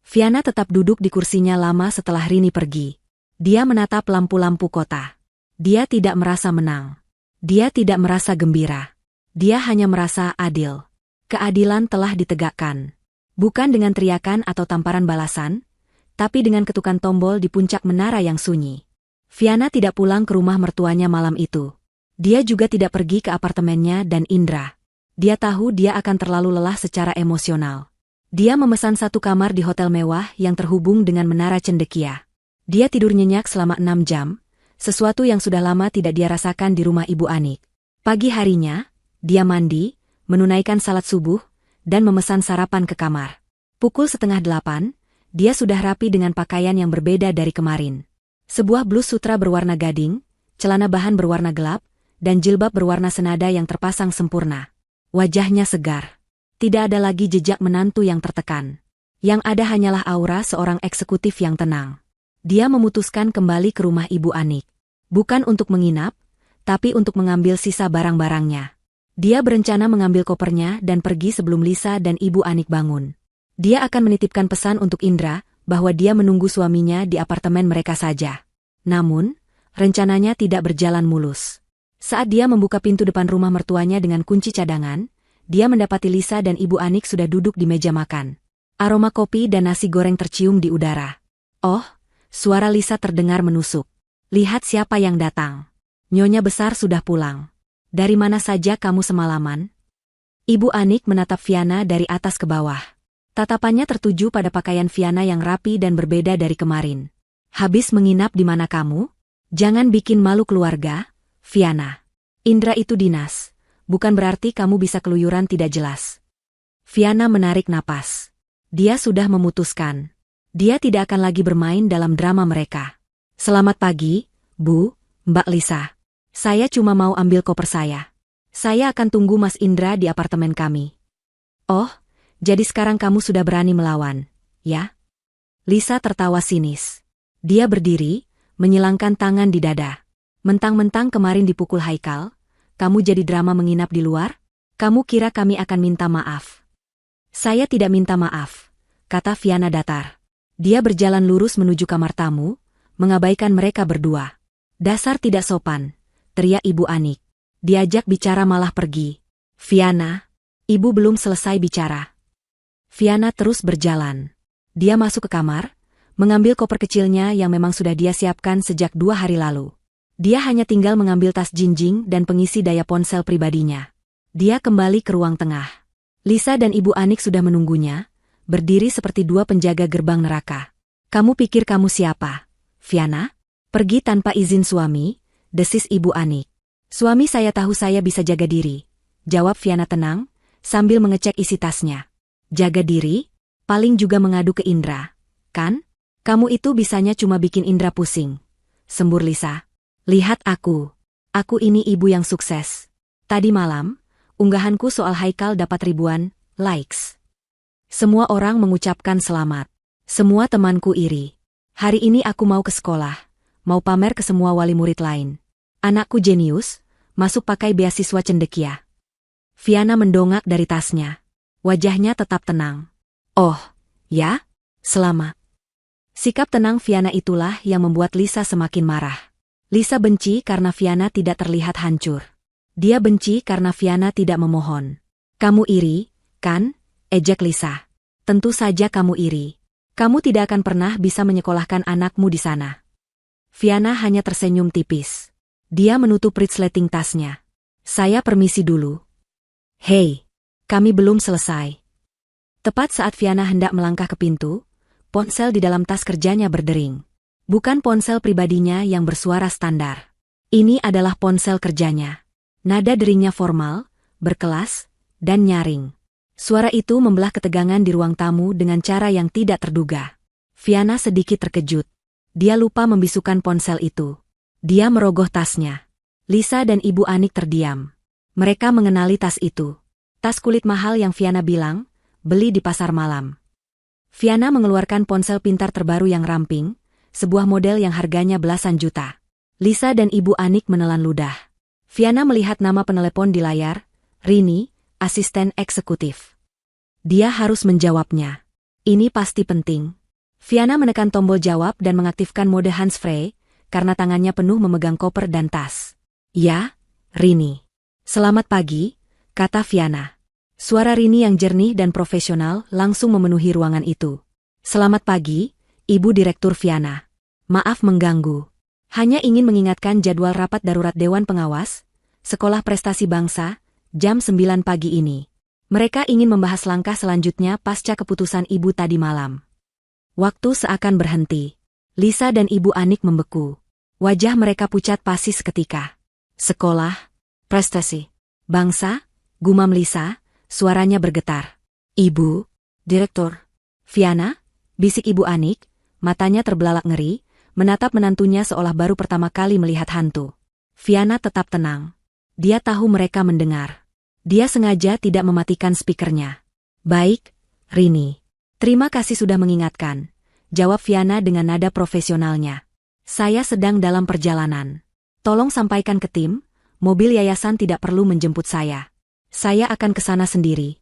Viana tetap duduk di kursinya lama setelah Rini pergi. Dia menatap lampu-lampu kota. Dia tidak merasa menang. Dia tidak merasa gembira. Dia hanya merasa adil. Keadilan telah ditegakkan. Bukan dengan teriakan atau tamparan balasan, tapi dengan ketukan tombol di puncak menara yang sunyi. Viana tidak pulang ke rumah mertuanya malam itu. Dia juga tidak pergi ke apartemennya dan Indra. Dia tahu dia akan terlalu lelah secara emosional. Dia memesan 1 kamar di hotel mewah yang terhubung dengan menara Cendekia. Dia tidur nyenyak selama 6 jam, sesuatu yang sudah lama tidak dia rasakan di rumah Ibu Anik. Pagi harinya, dia mandi, menunaikan salat subuh, dan memesan sarapan ke kamar. Pukul 7:30, dia sudah rapi dengan pakaian yang berbeda dari kemarin. Sebuah blus sutra berwarna gading, celana bahan berwarna gelap, dan jilbab berwarna senada yang terpasang sempurna. Wajahnya segar. Tidak ada lagi jejak menantu yang tertekan. Yang ada hanyalah aura seorang eksekutif yang tenang. Dia memutuskan kembali ke rumah Ibu Anik. Bukan untuk menginap, tapi untuk mengambil sisa barang-barangnya. Dia berencana mengambil kopernya dan pergi sebelum Lisa dan Ibu Anik bangun. Dia akan menitipkan pesan untuk Indra bahwa dia menunggu suaminya di apartemen mereka saja. Namun, rencananya tidak berjalan mulus. Saat dia membuka pintu depan rumah mertuanya dengan kunci cadangan, dia mendapati Lisa dan Ibu Anik sudah duduk di meja makan. Aroma kopi dan nasi goreng tercium di udara. Oh, suara Lisa terdengar menusuk. Lihat siapa yang datang. Nyonya besar sudah pulang. Dari mana saja kamu semalaman? Ibu Anik menatap Viana dari atas ke bawah. Tatapannya tertuju pada pakaian Viana yang rapi dan berbeda dari kemarin. Habis menginap di mana kamu? Jangan bikin malu keluarga, Viana. Indra itu dinas. Bukan berarti kamu bisa keluyuran tidak jelas. Viana menarik napas. Dia sudah memutuskan. Dia tidak akan lagi bermain dalam drama mereka. Selamat pagi, Bu, Mbak Lisa. Saya cuma mau ambil koper saya. Saya akan tunggu Mas Indra di apartemen kami. Oh, jadi sekarang kamu sudah berani melawan, ya? Lisa tertawa sinis. Dia berdiri, menyilangkan tangan di dada. Mentang-mentang kemarin dipukul Haikal, kamu jadi drama menginap di luar? Kamu kira kami akan minta maaf? Saya tidak minta maaf, kata Viana datar. Dia berjalan lurus menuju kamar tamu, mengabaikan mereka berdua. Dasar tidak sopan, teriak Ibu Anik. Diajak bicara malah pergi. Viana, Ibu belum selesai bicara. Viana terus berjalan. Dia masuk ke kamar, mengambil koper kecilnya yang memang sudah dia siapkan sejak 2 hari lalu. Dia hanya tinggal mengambil tas jinjing dan pengisi daya ponsel pribadinya. Dia kembali ke ruang tengah. Lisa dan Ibu Anik sudah menunggunya, berdiri seperti 2 penjaga gerbang neraka. Kamu pikir kamu siapa, Viana? Pergi tanpa izin suami, desis Ibu Anik. Suami saya tahu saya bisa jaga diri, jawab Viana tenang, sambil mengecek isi tasnya. Jaga diri? Paling juga mengadu ke Indra, kan? Kamu itu bisanya cuma bikin Indra pusing. Sembur Lisa. Lihat aku. Aku ini ibu yang sukses. Tadi malam, unggahanku soal Haikal dapat ribuan likes. Semua orang mengucapkan selamat. Semua temanku iri. Hari ini aku mau ke sekolah, mau pamer ke semua wali murid lain. Anakku jenius, masuk pakai beasiswa cendekia. Viana mendongak dari tasnya. Wajahnya tetap tenang. Oh, ya? Selamat. Sikap tenang Viana itulah yang membuat Lisa semakin marah. Lisa benci karena Viana tidak terlihat hancur. Dia benci karena Viana tidak memohon. Kamu iri, kan? Ejek Lisa. Tentu saja kamu iri. Kamu tidak akan pernah bisa menyekolahkan anakmu di sana. Viana hanya tersenyum tipis. Dia menutup resleting tasnya. Saya permisi dulu. Hei, kami belum selesai. Tepat saat Viana hendak melangkah ke pintu, ponsel di dalam tas kerjanya berdering. Bukan ponsel pribadinya yang bersuara standar. Ini adalah ponsel kerjanya. Nada deringnya formal, berkelas, dan nyaring. Suara itu membelah ketegangan di ruang tamu dengan cara yang tidak terduga. Viana sedikit terkejut. Dia lupa membisukan ponsel itu. Dia merogoh tasnya. Lisa dan Ibu Anik terdiam. Mereka mengenali tas itu. Tas kulit mahal yang Viana bilang, beli di pasar malam. Viana mengeluarkan ponsel pintar terbaru yang ramping, sebuah model yang harganya belasan juta. Lisa dan Ibu Anik menelan ludah. Viana melihat nama penelepon di layar, Rini, asisten eksekutif. Dia harus menjawabnya. Ini pasti penting. Viana menekan tombol jawab dan mengaktifkan mode handsfree, karena tangannya penuh memegang koper dan tas. Ya, Rini. Selamat pagi, kata Viana. Suara Rini yang jernih dan profesional langsung memenuhi ruangan itu. Selamat pagi, Ibu Direktur Viana. Maaf mengganggu. Hanya ingin mengingatkan jadwal rapat darurat Dewan Pengawas, Sekolah Prestasi Bangsa, jam 9 pagi ini. Mereka ingin membahas langkah selanjutnya pasca keputusan Ibu tadi malam. Waktu seakan berhenti. Lisa dan Ibu Anik membeku. Wajah mereka pucat pasi seketika. Sekolah Prestasi Bangsa, gumam Lisa, suaranya bergetar. Ibu Direktur Viana, bisik Ibu Anik, matanya terbelalak ngeri, menatap menantunya seolah baru pertama kali melihat hantu. Viana tetap tenang. Dia tahu mereka mendengar. Dia sengaja tidak mematikan speakernya. Baik, Rini. Terima kasih sudah mengingatkan, jawab Viana dengan nada profesionalnya. Saya sedang dalam perjalanan. Tolong sampaikan ke tim, mobil yayasan tidak perlu menjemput saya. Saya akan ke sana sendiri.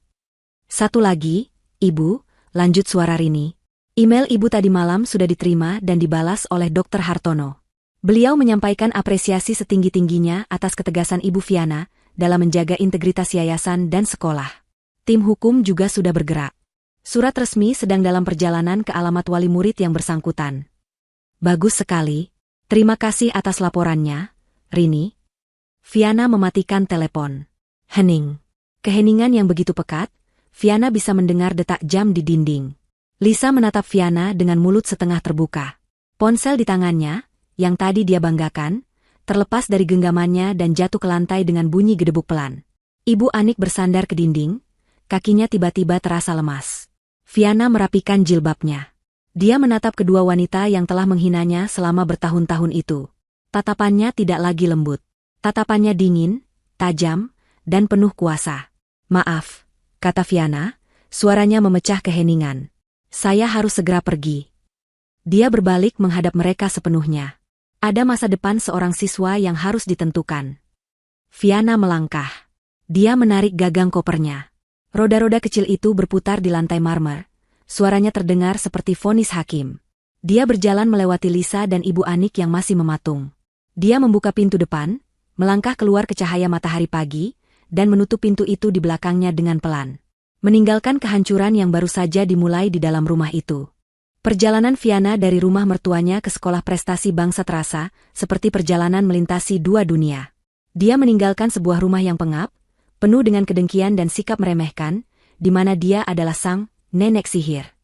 Satu lagi, Ibu, lanjut suara Rini. Email Ibu tadi malam sudah diterima dan dibalas oleh Dr. Hartono. Beliau menyampaikan apresiasi setinggi-tingginya atas ketegasan Ibu Viana dalam menjaga integritas yayasan dan sekolah. Tim hukum juga sudah bergerak. Surat resmi sedang dalam perjalanan ke alamat wali murid yang bersangkutan. Bagus sekali. Terima kasih atas laporannya, Rini. Viana mematikan telepon. Hening. Keheningan yang begitu pekat, Viana bisa mendengar detak jam di dinding. Lisa menatap Viana dengan mulut setengah terbuka. Ponsel di tangannya, yang tadi dia banggakan, terlepas dari genggamannya dan jatuh ke lantai dengan bunyi gedebuk pelan. Ibu Anik bersandar ke dinding, kakinya tiba-tiba terasa lemas. Viana merapikan jilbabnya. Dia menatap kedua wanita yang telah menghinanya selama bertahun-tahun itu. Tatapannya tidak lagi lembut. Tatapannya dingin, tajam, dan penuh kuasa. Maaf, kata Viana, suaranya memecah keheningan. Saya harus segera pergi. Dia berbalik menghadap mereka sepenuhnya. Ada masa depan seorang siswa yang harus ditentukan. Viana melangkah. Dia menarik gagang kopernya. Roda-roda kecil itu berputar di lantai marmer. Suaranya terdengar seperti vonis hakim. Dia berjalan melewati Lisa dan Ibu Anik yang masih mematung. Dia membuka pintu depan, melangkah keluar ke cahaya matahari pagi, dan menutup pintu itu di belakangnya dengan pelan. Meninggalkan kehancuran yang baru saja dimulai di dalam rumah itu. Perjalanan Viana dari rumah mertuanya ke Sekolah Prestasi Bangsa terasa seperti perjalanan melintasi dua dunia. Dia meninggalkan sebuah rumah yang pengap, penuh dengan kedengkian dan sikap meremehkan, di mana dia adalah sang nenek sihir.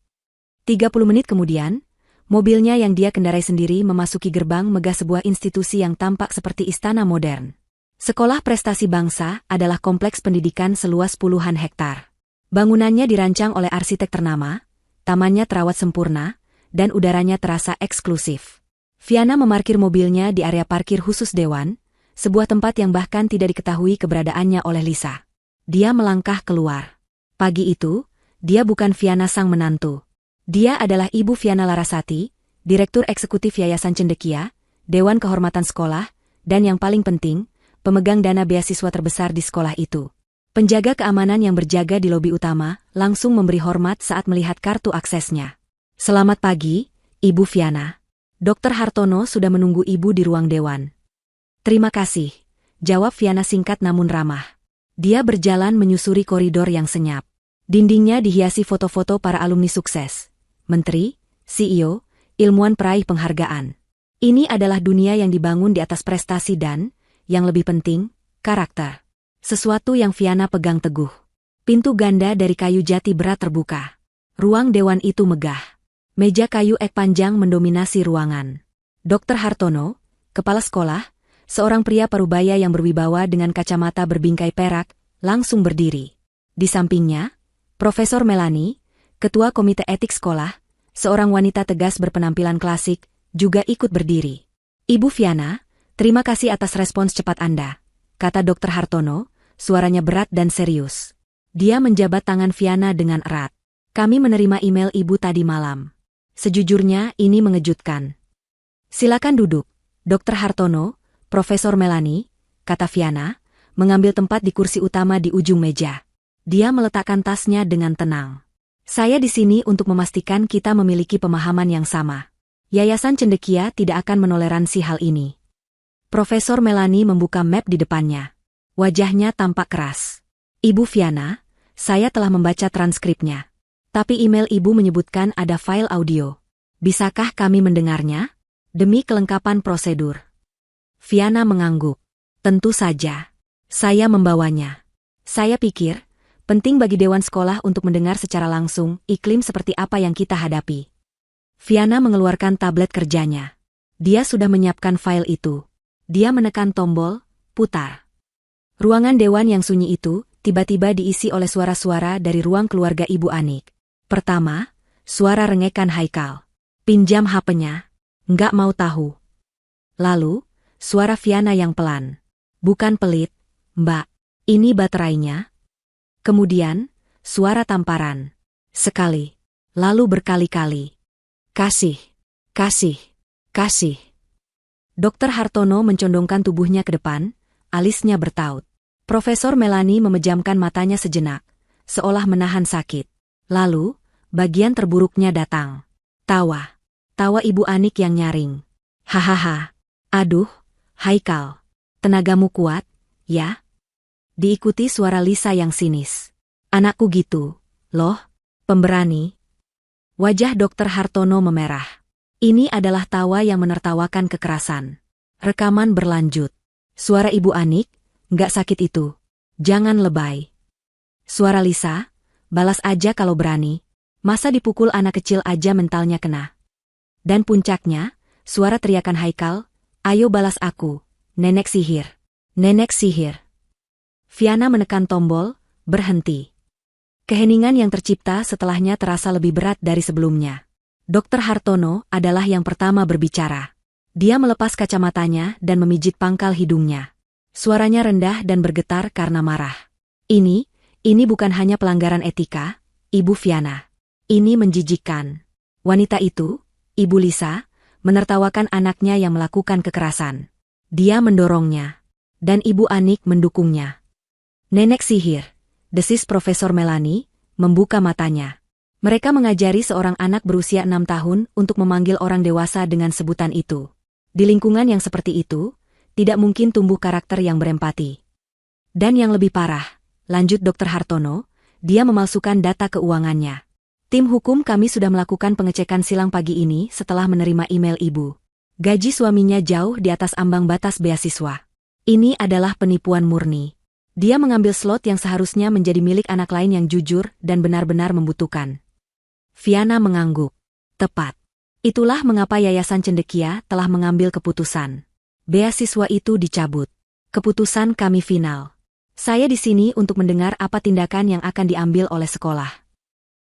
30 menit kemudian, mobilnya yang dia kendarai sendiri memasuki gerbang megah sebuah institusi yang tampak seperti istana modern. Sekolah Prestasi Bangsa adalah kompleks pendidikan seluas puluhan hektar. Bangunannya dirancang oleh arsitek ternama, tamannya terawat sempurna, dan udaranya terasa eksklusif. Viana memarkir mobilnya di area parkir khusus dewan, sebuah tempat yang bahkan tidak diketahui keberadaannya oleh Lisa. Dia melangkah keluar. Pagi itu, dia bukan Viana sang menantu. Dia adalah Ibu Viana Larasati, Direktur Eksekutif Yayasan Cendekia, Dewan Kehormatan Sekolah, dan yang paling penting, pemegang dana beasiswa terbesar di sekolah itu. Penjaga keamanan yang berjaga di lobi utama langsung memberi hormat saat melihat kartu aksesnya. "Selamat pagi, Ibu Viana. Dr. Hartono sudah menunggu Ibu di ruang dewan." "Terima kasih," jawab Viana singkat namun ramah. Dia berjalan menyusuri koridor yang senyap. Dindingnya dihiasi foto-foto para alumni sukses, menteri, CEO, ilmuwan peraih penghargaan. Ini adalah dunia yang dibangun di atas prestasi dan, yang lebih penting, karakter. Sesuatu yang Viana pegang teguh. Pintu ganda dari kayu jati berat terbuka. Ruang dewan itu megah. Meja kayu ek panjang mendominasi ruangan. Dr. Hartono, kepala sekolah, seorang pria parubaya yang berwibawa dengan kacamata berbingkai perak, langsung berdiri. Di sampingnya, Profesor Melanie, ketua komite etik sekolah, seorang wanita tegas berpenampilan klasik, juga ikut berdiri. "Ibu Viana, terima kasih atas respons cepat Anda," kata Dr. Hartono, suaranya berat dan serius. Dia menjabat tangan Viana dengan erat. "Kami menerima email Ibu tadi malam. Sejujurnya ini mengejutkan." "Silakan duduk, Dr. Hartono, Profesor Melanie," kata Viana, mengambil tempat di kursi utama di ujung meja. Dia meletakkan tasnya dengan tenang. "Saya di sini untuk memastikan kita memiliki pemahaman yang sama. Yayasan Cendekia tidak akan menoleransi hal ini." Profesor Melanie membuka map di depannya. Wajahnya tampak keras. "Ibu Viana, saya telah membaca transkripnya. Tapi email Ibu menyebutkan ada file audio. Bisakah kami mendengarnya? Demi kelengkapan prosedur." Viana mengangguk. "Tentu saja. Saya membawanya. Saya pikir, penting bagi Dewan Sekolah untuk mendengar secara langsung iklim seperti apa yang kita hadapi." Viana mengeluarkan tablet kerjanya. Dia sudah menyiapkan file itu. Dia menekan tombol, putar. Ruangan dewan yang sunyi itu tiba-tiba diisi oleh suara-suara dari ruang keluarga Ibu Anik. Pertama, suara rengekan Haikal. "Pinjam HP-nya. Nggak mau tahu." Lalu, suara Viana yang pelan. "Bukan pelit, Mbak. Ini baterainya." Kemudian, suara tamparan. Sekali. Lalu berkali-kali. "Kasih. Kasih. Kasih." Dr. Hartono mencondongkan tubuhnya ke depan, alisnya bertaut. Profesor Melanie memejamkan matanya sejenak, seolah menahan sakit. Lalu, bagian terburuknya datang. Tawa. Tawa Ibu Anik yang nyaring. "Hahaha. Aduh, Haikal. Tenagamu kuat, ya?" Diikuti suara Lisa yang sinis. "Anakku gitu, loh, pemberani." Wajah Dr. Hartono memerah. Ini adalah tawa yang menertawakan kekerasan. Rekaman berlanjut. Suara Ibu Anik, "Nggak sakit itu. Jangan lebay." Suara Lisa, "Balas aja kalau berani. Masa dipukul anak kecil aja mentalnya kena." Dan puncaknya, suara teriakan Haikal, "Ayo balas aku, nenek sihir. Nenek sihir." Viana menekan tombol, berhenti. Keheningan yang tercipta setelahnya terasa lebih berat dari sebelumnya. Dr. Hartono adalah yang pertama berbicara. Dia melepas kacamatanya dan memijit pangkal hidungnya. Suaranya rendah dan bergetar karena marah. Ini bukan hanya pelanggaran etika, Ibu Viana. Ini menjijikkan." Wanita itu, Ibu Lisa, menertawakan anaknya yang melakukan kekerasan. Dia mendorongnya. Dan Ibu Anik mendukungnya. "Nenek sihir," desis Profesor Melanie, membuka matanya. Mereka mengajari seorang anak berusia 6 tahun untuk memanggil orang dewasa dengan sebutan itu. Di lingkungan yang seperti itu, tidak mungkin tumbuh karakter yang berempati. Dan yang lebih parah, lanjut Dr. Hartono, dia memalsukan data keuangannya. "Tim hukum kami sudah melakukan pengecekan silang pagi ini setelah menerima email Ibu. Gaji suaminya jauh di atas ambang batas beasiswa. Ini adalah penipuan murni. Dia mengambil slot yang seharusnya menjadi milik anak lain yang jujur dan benar-benar membutuhkan." Viana mengangguk. "Tepat. Itulah mengapa Yayasan Cendekia telah mengambil keputusan. Beasiswa itu dicabut. Keputusan kami final. Saya di sini untuk mendengar apa tindakan yang akan diambil oleh sekolah."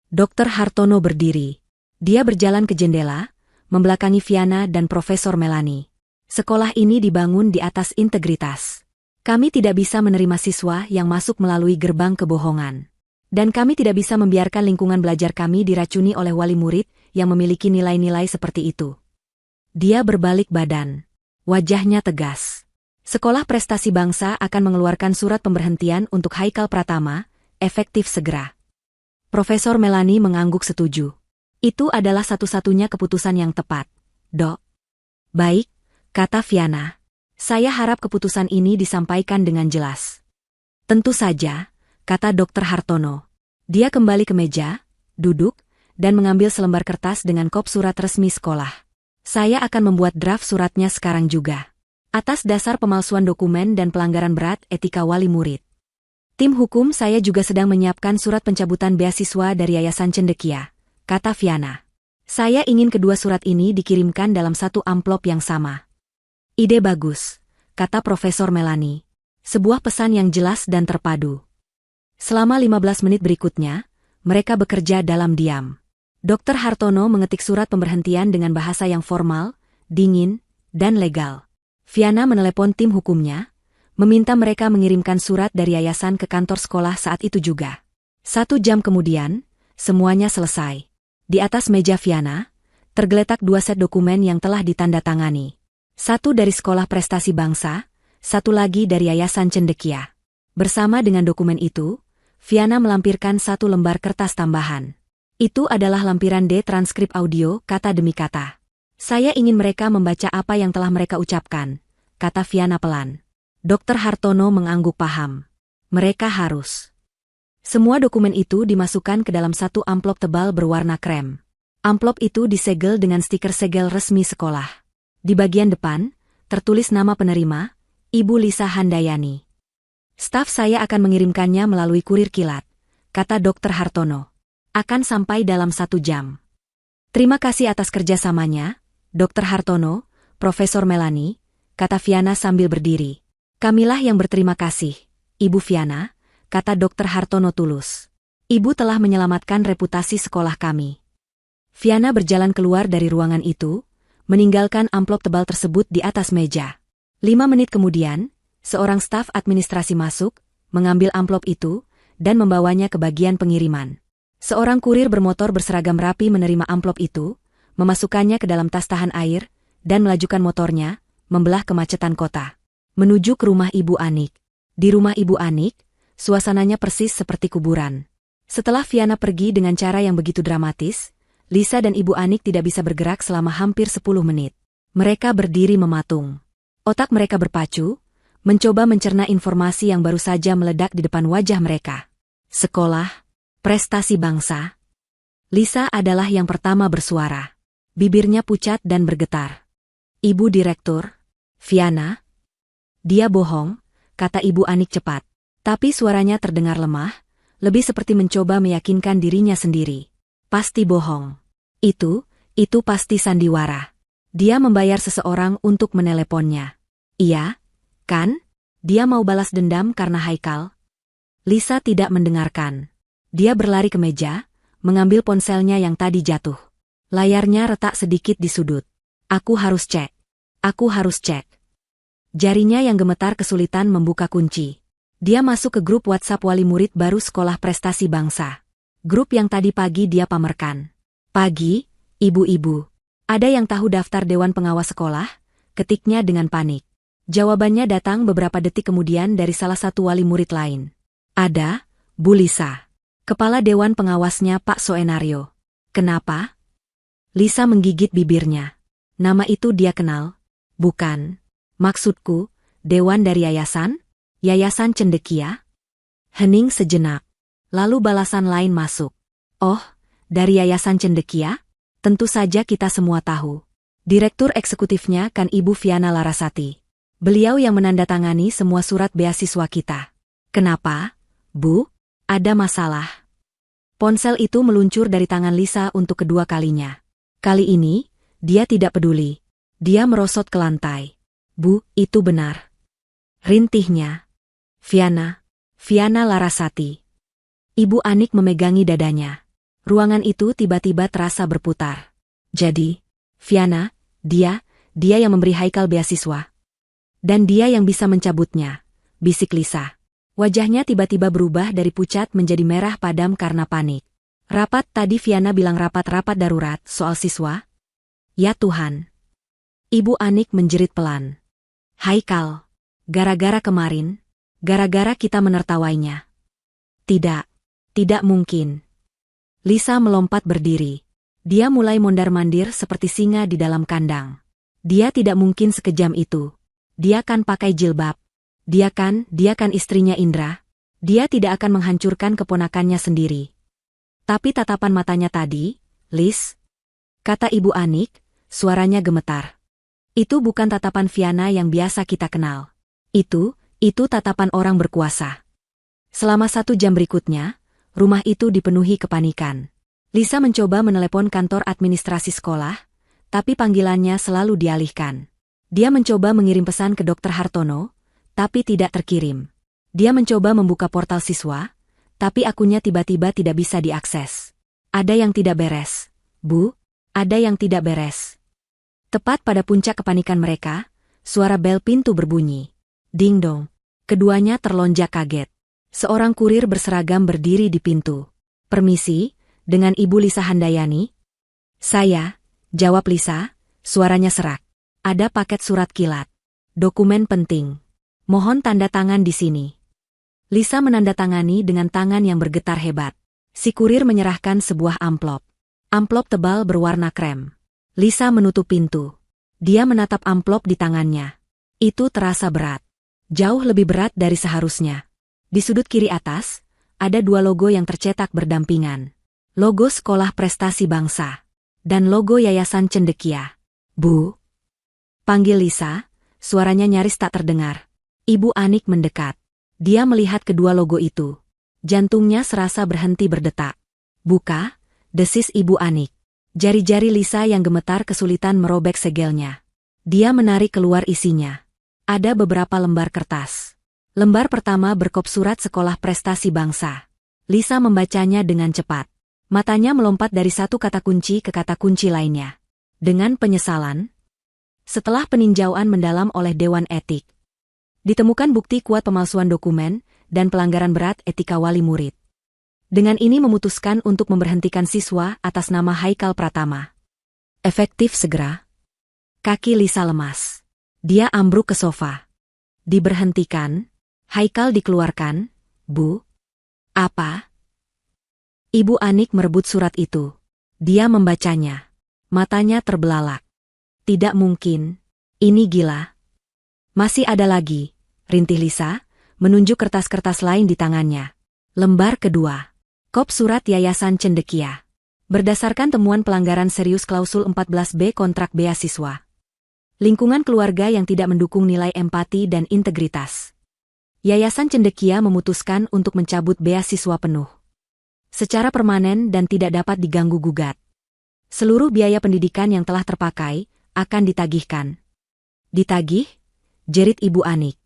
Dr. Hartono berdiri. Dia berjalan ke jendela, membelakangi Viana dan Profesor Melanie. Sekolah ini dibangun di atas integritas. Kami tidak bisa menerima siswa yang masuk melalui gerbang kebohongan. Dan kami tidak bisa membiarkan lingkungan belajar kami diracuni oleh wali murid yang memiliki nilai-nilai seperti itu. Dia berbalik badan. Wajahnya tegas. Sekolah Prestasi Bangsa akan mengeluarkan surat pemberhentian untuk Haikal Pratama, efektif segera. Profesor Melani mengangguk setuju. Itu adalah satu-satunya keputusan yang tepat, Dok. Baik, kata Viana. Saya harap keputusan ini disampaikan dengan jelas. Tentu saja, kata Dr. Hartono. Dia kembali ke meja, duduk, dan mengambil selembar kertas dengan kop surat resmi sekolah. Saya akan membuat draft suratnya sekarang juga. Atas dasar pemalsuan dokumen dan pelanggaran berat etika wali murid. Tim hukum saya juga sedang menyiapkan surat pencabutan beasiswa dari Yayasan Cendekia, kata Viana. Saya ingin kedua surat ini dikirimkan dalam satu amplop yang sama. Ide bagus, kata Profesor Melani. Sebuah pesan yang jelas dan terpadu. Selama 15 menit berikutnya, mereka bekerja dalam diam. Dr. Hartono mengetik surat pemberhentian dengan bahasa yang formal, dingin, dan legal. Viana menelepon tim hukumnya, meminta mereka mengirimkan surat dari yayasan ke kantor sekolah saat itu juga. 1 jam kemudian, semuanya selesai. Di atas meja Viana, tergeletak 2 set dokumen yang telah ditandatangani. 1 dari Sekolah Prestasi Bangsa, 1 lagi dari Yayasan Cendekia. Bersama dengan dokumen itu, Viana melampirkan 1 lembar kertas tambahan. Itu adalah lampiran D transkrip audio kata demi kata. Saya ingin mereka membaca apa yang telah mereka ucapkan, kata Viana pelan. Dr. Hartono mengangguk paham. Mereka harus. Semua dokumen itu dimasukkan ke dalam 1 amplop tebal berwarna krem. Amplop itu disegel dengan stiker segel resmi sekolah. Di bagian depan, tertulis nama penerima, Ibu Lisa Handayani. Staf saya akan mengirimkannya melalui kurir kilat, kata Dr. Hartono. Akan sampai dalam 1 jam. Terima kasih atas kerjasamanya, Dr. Hartono, Profesor Melani, kata Viana sambil berdiri. Kamilah yang berterima kasih, Ibu Viana, kata Dr. Hartono tulus. Ibu telah menyelamatkan reputasi sekolah kami. Viana berjalan keluar dari ruangan itu, meninggalkan amplop tebal tersebut di atas meja. 5 menit kemudian, seorang staf administrasi masuk, mengambil amplop itu, dan membawanya ke bagian pengiriman. Seorang kurir bermotor berseragam rapi menerima amplop itu, memasukkannya ke dalam tas tahan air, dan melajukan motornya, membelah kemacetan kota. Menuju ke rumah Ibu Anik. Di rumah Ibu Anik, suasananya persis seperti kuburan. Setelah Viana pergi dengan cara yang begitu dramatis, Lisa dan Ibu Anik tidak bisa bergerak selama hampir 10 menit. Mereka berdiri mematung. Otak mereka berpacu, mencoba mencerna informasi yang baru saja meledak di depan wajah mereka. Sekolah, Prestasi Bangsa. Lisa adalah yang pertama bersuara. Bibirnya pucat dan bergetar. Ibu Direktur, Viana. Dia bohong, kata Ibu Anik cepat. Tapi suaranya terdengar lemah, lebih seperti mencoba meyakinkan dirinya sendiri. Pasti bohong. Itu pasti sandiwara. Dia membayar seseorang untuk meneleponnya. Iya, kan? Dia mau balas dendam karena Haikal. Lisa tidak mendengarkan. Dia berlari ke meja, mengambil ponselnya yang tadi jatuh. Layarnya retak sedikit di sudut. Aku harus cek. Jarinya yang gemetar kesulitan membuka kunci. Dia masuk ke grup WhatsApp wali murid baru Sekolah Prestasi Bangsa. Grup yang tadi pagi dia pamerkan. Pagi, ibu-ibu. Ada yang tahu daftar Dewan Pengawas Sekolah? Ketiknya dengan panik. Jawabannya datang beberapa detik kemudian dari salah satu wali murid lain. Ada, Bu Lisa. Kepala Dewan Pengawasnya Pak Soenario. Kenapa? Lisa menggigit bibirnya. Nama itu dia kenal? Bukan. Maksudku, Dewan dari Yayasan? Yayasan Cendekia? Hening sejenak. Lalu balasan lain masuk. Oh, dari Yayasan Cendekia? Tentu saja kita semua tahu. Direktur eksekutifnya kan Ibu Viana Larasati. Beliau yang menandatangani semua surat beasiswa kita. Kenapa, Bu? Ada masalah? Ponsel itu meluncur dari tangan Lisa untuk kedua kalinya. Kali ini, dia tidak peduli. Dia merosot ke lantai. Bu, itu benar. Rintihnya. Viana Larasati. Ibu Anik memegangi dadanya. Ruangan itu tiba-tiba terasa berputar. Jadi, Viana, dia Dia yang memberi Haikal beasiswa. Dan dia yang bisa mencabutnya, bisik Lisa. Wajahnya tiba-tiba berubah dari pucat menjadi merah padam karena panik. Rapat tadi Fiana bilang rapat darurat soal siswa? Ya Tuhan. Ibu Anik menjerit pelan. Haikal. Gara-gara kemarin. Gara-gara kita menertawainya. Tidak. Tidak mungkin. Lisa melompat berdiri. Dia mulai mondar-mandir seperti singa di dalam kandang. Dia tidak mungkin sekejam itu. Dia kan pakai jilbab. Dia kan istrinya Indra. Dia tidak akan menghancurkan keponakannya sendiri. Tapi tatapan matanya tadi, Lis, kata Ibu Anik, suaranya gemetar. Itu bukan tatapan Fiana yang biasa kita kenal. Itu tatapan orang berkuasa. Selama 1 jam berikutnya, rumah itu dipenuhi kepanikan. Lisa mencoba menelepon kantor administrasi sekolah, tapi panggilannya selalu dialihkan. Dia mencoba mengirim pesan ke Dr. Hartono, tapi tidak terkirim. Dia mencoba membuka portal siswa, tapi akunnya tiba-tiba tidak bisa diakses. Ada yang tidak beres, Bu. Ada yang tidak beres. Tepat pada puncak kepanikan mereka, suara bel pintu berbunyi. Ding dong. Keduanya terlonjak kaget. Seorang kurir berseragam berdiri di pintu. Permisi, dengan Ibu Lisa Handayani? Saya, jawab Lisa, suaranya serak. Ada paket surat kilat. Dokumen penting. Mohon tanda tangan di sini. Lisa menandatangani dengan tangan yang bergetar hebat. Si kurir menyerahkan sebuah amplop. Amplop tebal berwarna krem. Lisa menutup pintu. Dia menatap amplop di tangannya. Itu terasa berat. Jauh lebih berat dari seharusnya. Di sudut kiri atas, ada 2 logo yang tercetak berdampingan. Logo Sekolah Prestasi Bangsa. Dan logo Yayasan Cendekia. Bu. Panggil Lisa, suaranya nyaris tak terdengar. Ibu Anik mendekat. Dia melihat kedua logo itu. Jantungnya serasa berhenti berdetak. Buka, desis Ibu Anik. Jari-jari Lisa yang gemetar kesulitan merobek segelnya. Dia menarik keluar isinya. Ada beberapa lembar kertas. Lembar pertama berkop surat Sekolah Prestasi Bangsa. Lisa membacanya dengan cepat. Matanya melompat dari satu kata kunci ke kata kunci lainnya. Dengan penyesalan. Setelah peninjauan mendalam oleh Dewan Etik. Ditemukan bukti kuat pemalsuan dokumen dan pelanggaran berat etika wali murid. Dengan ini memutuskan untuk memberhentikan siswa atas nama Haikal Pratama. Efektif segera. Kaki Lisa lemas. Dia ambruk ke sofa. Diberhentikan? Haikal dikeluarkan? Bu? Apa? Ibu Anik merebut surat itu. Dia membacanya. Matanya terbelalak. Tidak mungkin. Ini gila. Masih ada lagi. Rintih Lisa, menunjuk kertas-kertas lain di tangannya. Lembar kedua. Kop surat Yayasan Cendekia. Berdasarkan temuan pelanggaran serius klausul 14B kontrak beasiswa. Lingkungan keluarga yang tidak mendukung nilai empati dan integritas. Yayasan Cendekia memutuskan untuk mencabut beasiswa penuh. Secara permanen dan tidak dapat diganggu-gugat. Seluruh biaya pendidikan yang telah terpakai akan ditagihkan. Ditagih? Jerit Ibu Anik.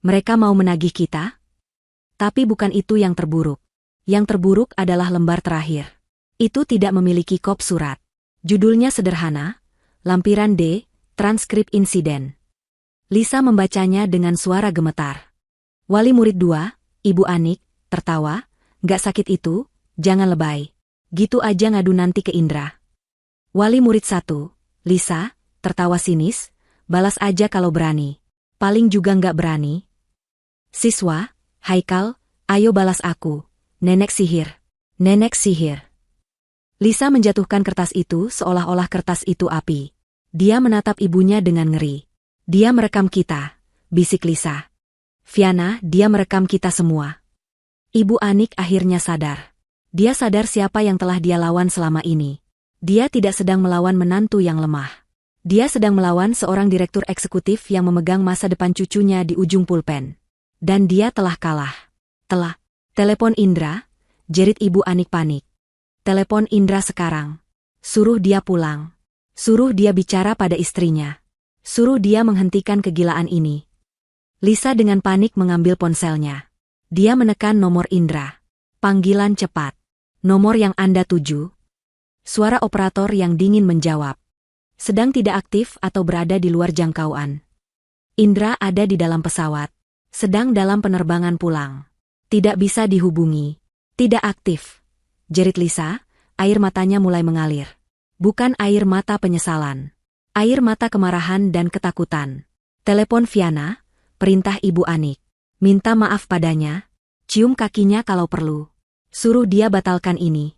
Mereka mau menagih kita? Tapi bukan itu yang terburuk. Yang terburuk adalah lembar terakhir. Itu tidak memiliki kop surat. Judulnya sederhana, Lampiran D, Transkrip Insiden. Lisa membacanya dengan suara gemetar. Wali murid 2, Ibu Anik, tertawa, "Gak sakit itu, jangan lebay. Gitu aja ngadu nanti ke Indra." Wali murid 1, Lisa, tertawa sinis, "Balas aja kalau berani. Paling juga nggak berani." Siswa, Haikal, ayo balas aku. Nenek sihir. Nenek sihir. Lisa menjatuhkan kertas itu seolah-olah kertas itu api. Dia menatap ibunya dengan ngeri. Dia merekam kita, bisik Lisa. Fiana, dia merekam kita semua. Ibu Anik akhirnya sadar. Dia sadar siapa yang telah dia lawan selama ini. Dia tidak sedang melawan menantu yang lemah. Dia sedang melawan seorang direktur eksekutif yang memegang masa depan cucunya di ujung pulpen. Dan dia telah kalah. Telah. Telepon Indra, jerit Ibu Anik panik. Telepon Indra sekarang. Suruh dia pulang. Suruh dia bicara pada istrinya. Suruh dia menghentikan kegilaan ini. Lisa dengan panik mengambil ponselnya. Dia menekan nomor Indra. Panggilan cepat. Nomor yang Anda tuju. Suara operator yang dingin menjawab. Sedang tidak aktif atau berada di luar jangkauan. Indra ada di dalam pesawat. Sedang dalam penerbangan pulang. Tidak bisa dihubungi. Tidak aktif. Jerit Lisa, air matanya mulai mengalir. Bukan air mata penyesalan. Air mata kemarahan dan ketakutan. Telepon Viana, perintah Ibu Anik. Minta maaf padanya. Cium kakinya kalau perlu. Suruh dia batalkan ini.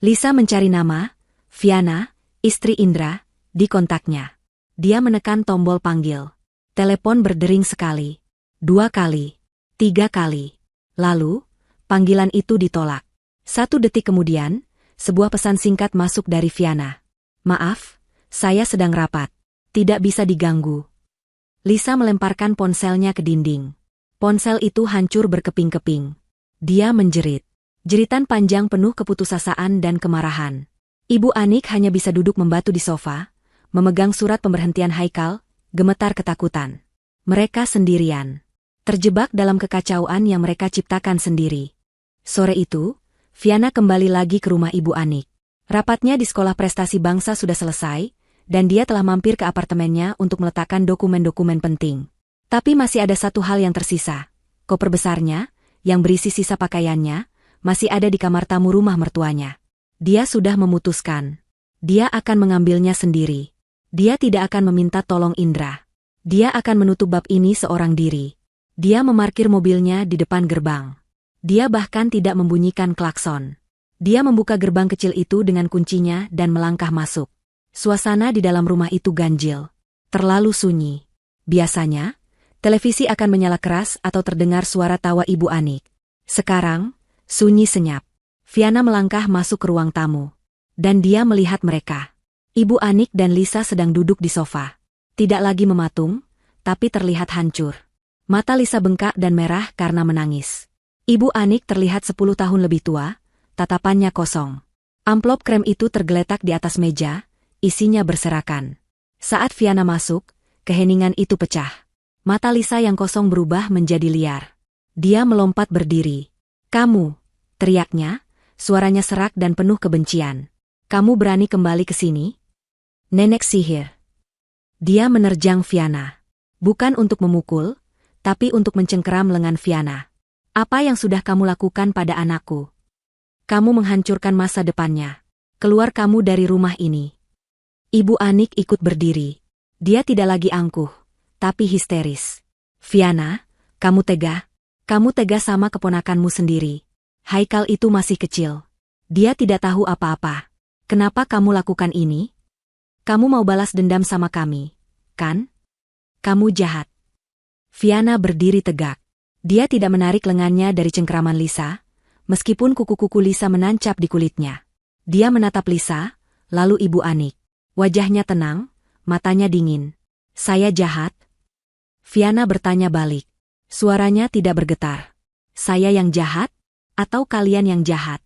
Lisa mencari nama, Viana, istri Indra, di kontaknya. Dia menekan tombol panggil. Telepon berdering sekali, 2 kali, 3 kali. Lalu, panggilan itu ditolak. 1 detik kemudian, sebuah pesan singkat masuk dari Viana. Maaf, saya sedang rapat. Tidak bisa diganggu. Lisa melemparkan ponselnya ke dinding. Ponsel itu hancur berkeping-keping. Dia menjerit. Jeritan panjang penuh keputusasaan dan kemarahan. Ibu Anik hanya bisa duduk membatu di sofa, memegang surat pemberhentian Haikal, gemetar ketakutan. Mereka sendirian. Terjebak dalam kekacauan yang mereka ciptakan sendiri. Sore itu, Viana kembali lagi ke rumah Ibu Anik. Rapatnya di Sekolah Prestasi Bangsa sudah selesai, dan dia telah mampir ke apartemennya untuk meletakkan dokumen-dokumen penting. Tapi masih ada satu hal yang tersisa. Koper besarnya, yang berisi sisa pakaiannya, masih ada di kamar tamu rumah mertuanya. Dia sudah memutuskan. Dia akan mengambilnya sendiri. Dia tidak akan meminta tolong Indra. Dia akan menutup bab ini seorang diri. Dia memarkir mobilnya di depan gerbang. Dia bahkan tidak membunyikan klakson. Dia membuka gerbang kecil itu dengan kuncinya dan melangkah masuk. Suasana di dalam rumah itu ganjil. Terlalu sunyi. Biasanya, televisi akan menyala keras atau terdengar suara tawa Ibu Anik. Sekarang, sunyi senyap. Viana melangkah masuk ke ruang tamu. Dan dia melihat mereka. Ibu Anik dan Lisa sedang duduk di sofa. Tidak lagi mematung, tapi terlihat hancur. Mata Lisa bengkak dan merah karena menangis. Ibu Anik terlihat 10 tahun lebih tua, tatapannya kosong. Amplop krem itu tergeletak di atas meja, isinya berserakan. Saat Viana masuk, keheningan itu pecah. Mata Lisa yang kosong berubah menjadi liar. Dia melompat berdiri. "Kamu!" teriaknya, suaranya serak dan penuh kebencian. "Kamu berani kembali ke sini? Nenek sihir." Dia menerjang Viana. Bukan untuk memukul, tapi untuk mencengkeram lengan Viana. "Apa yang sudah kamu lakukan pada anakku? Kamu menghancurkan masa depannya. Keluar kamu dari rumah ini." Ibu Anik ikut berdiri. Dia tidak lagi angkuh, tapi histeris. "Viana, kamu tega. Kamu tega sama keponakanmu sendiri. Haikal itu masih kecil. Dia tidak tahu apa-apa. Kenapa kamu lakukan ini? Kamu mau balas dendam sama kami, kan? Kamu jahat." Viana berdiri tegak. Dia tidak menarik lengannya dari cengkeraman Lisa, meskipun kuku-kuku Lisa menancap di kulitnya. Dia menatap Lisa, lalu Ibu Anik. Wajahnya tenang, matanya dingin. "Saya jahat?" Viana bertanya balik. Suaranya tidak bergetar. "Saya yang jahat? Atau kalian yang jahat?"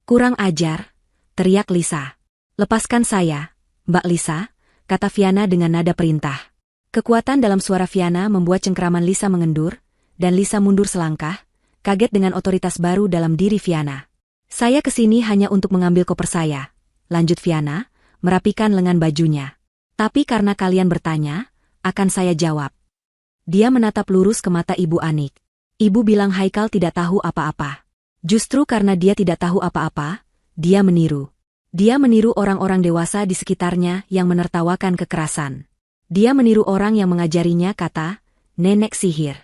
"Kurang ajar," teriak Lisa. "Lepaskan saya, Mbak Lisa," kata Viana dengan nada perintah. Kekuatan dalam suara Viana membuat cengkeraman Lisa mengendur, dan Lisa mundur selangkah, kaget dengan otoritas baru dalam diri Viana. "Saya kesini hanya untuk mengambil koper saya," lanjut Viana, merapikan lengan bajunya. "Tapi karena kalian bertanya, akan saya jawab." Dia menatap lurus ke mata Ibu Anik. Ibu bilang Haikal tidak tahu apa-apa. Justru karena dia tidak tahu apa-apa, dia meniru. Dia meniru orang-orang dewasa di sekitarnya yang menertawakan kekerasan. Dia meniru orang yang mengajarinya kata, "nenek sihir."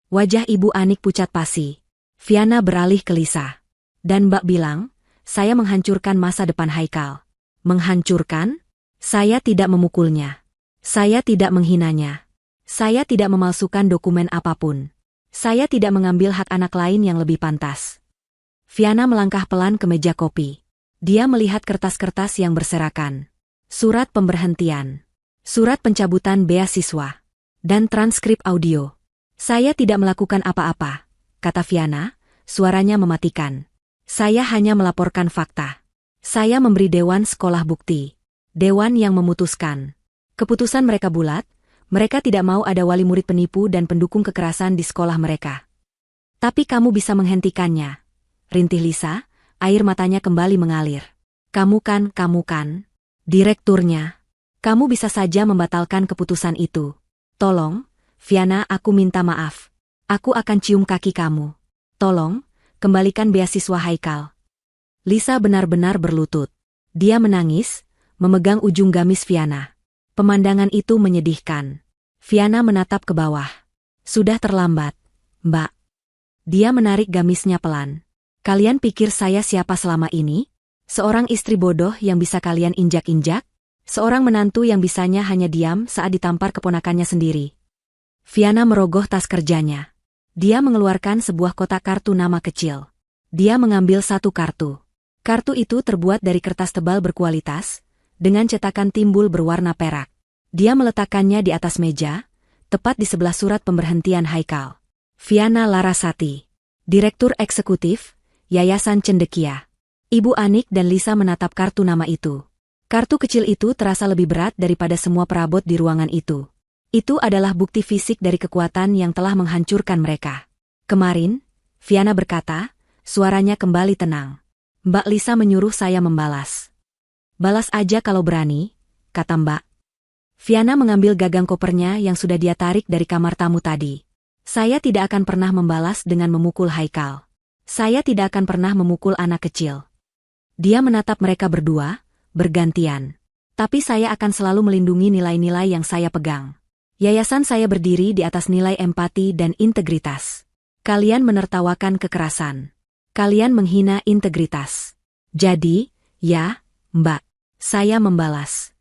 Wajah Ibu Anik pucat pasi. Viana beralih ke Lisa. "Dan Mbak bilang, saya menghancurkan masa depan Haikal." "Menghancurkan? Saya tidak memukulnya. Saya tidak menghinanya. Saya tidak memalsukan dokumen apapun. Saya tidak mengambil hak anak lain yang lebih pantas." Viana melangkah pelan ke meja kopi. Dia melihat kertas-kertas yang berserakan. Surat pemberhentian. Surat pencabutan beasiswa. Dan transkrip audio. "Saya tidak melakukan apa-apa," kata Viana, suaranya mematikan. "Saya hanya melaporkan fakta. Saya memberi dewan sekolah bukti. Dewan yang memutuskan. Keputusan mereka bulat, mereka tidak mau ada wali murid penipu dan pendukung kekerasan di sekolah mereka. Tapi kamu bisa menghentikannya," rintih Lisa, air matanya kembali mengalir. Kamu kan, direkturnya." Kamu bisa saja membatalkan keputusan itu. Tolong, Fiana, aku minta maaf. Aku akan cium kaki kamu. Tolong, kembalikan beasiswa Haikal. Lisa benar-benar berlutut. Dia menangis, memegang ujung gamis Fiana. Pemandangan itu menyedihkan. Fiana menatap ke bawah. Sudah terlambat, Mbak. Dia menarik gamisnya pelan. Kalian pikir saya siapa selama ini? Seorang istri bodoh yang bisa kalian injak-injak? Seorang menantu yang bisanya hanya diam saat ditampar keponakannya sendiri. Fiana merogoh tas kerjanya. Dia mengeluarkan sebuah kotak kartu nama kecil. Dia mengambil satu kartu. Kartu itu terbuat dari kertas tebal berkualitas, dengan cetakan timbul berwarna perak. Dia meletakkannya di atas meja, tepat di sebelah surat pemberhentian Haikal. Fiana Larasati, Direktur Eksekutif, Yayasan Cendekia. Ibu Anik dan Lisa menatap kartu nama itu. Kartu kecil itu terasa lebih berat daripada semua perabot di ruangan itu. Itu adalah bukti fisik dari kekuatan yang telah menghancurkan mereka. Kemarin, Fiana berkata, suaranya kembali tenang. Mbak Lisa menyuruh saya membalas. Balas aja kalau berani, kata Mbak. Fiana mengambil gagang kopernya yang sudah dia tarik dari kamar tamu tadi. Saya tidak akan pernah membalas dengan memukul Haikal. Saya tidak akan pernah memukul anak kecil. Dia menatap mereka berdua, bergantian. Tapi saya akan selalu melindungi nilai-nilai yang saya pegang. Yayasan saya berdiri di atas nilai empati dan integritas. Kalian menertawakan kekerasan. Kalian menghina integritas. Jadi, ya, Mbak, saya membalas.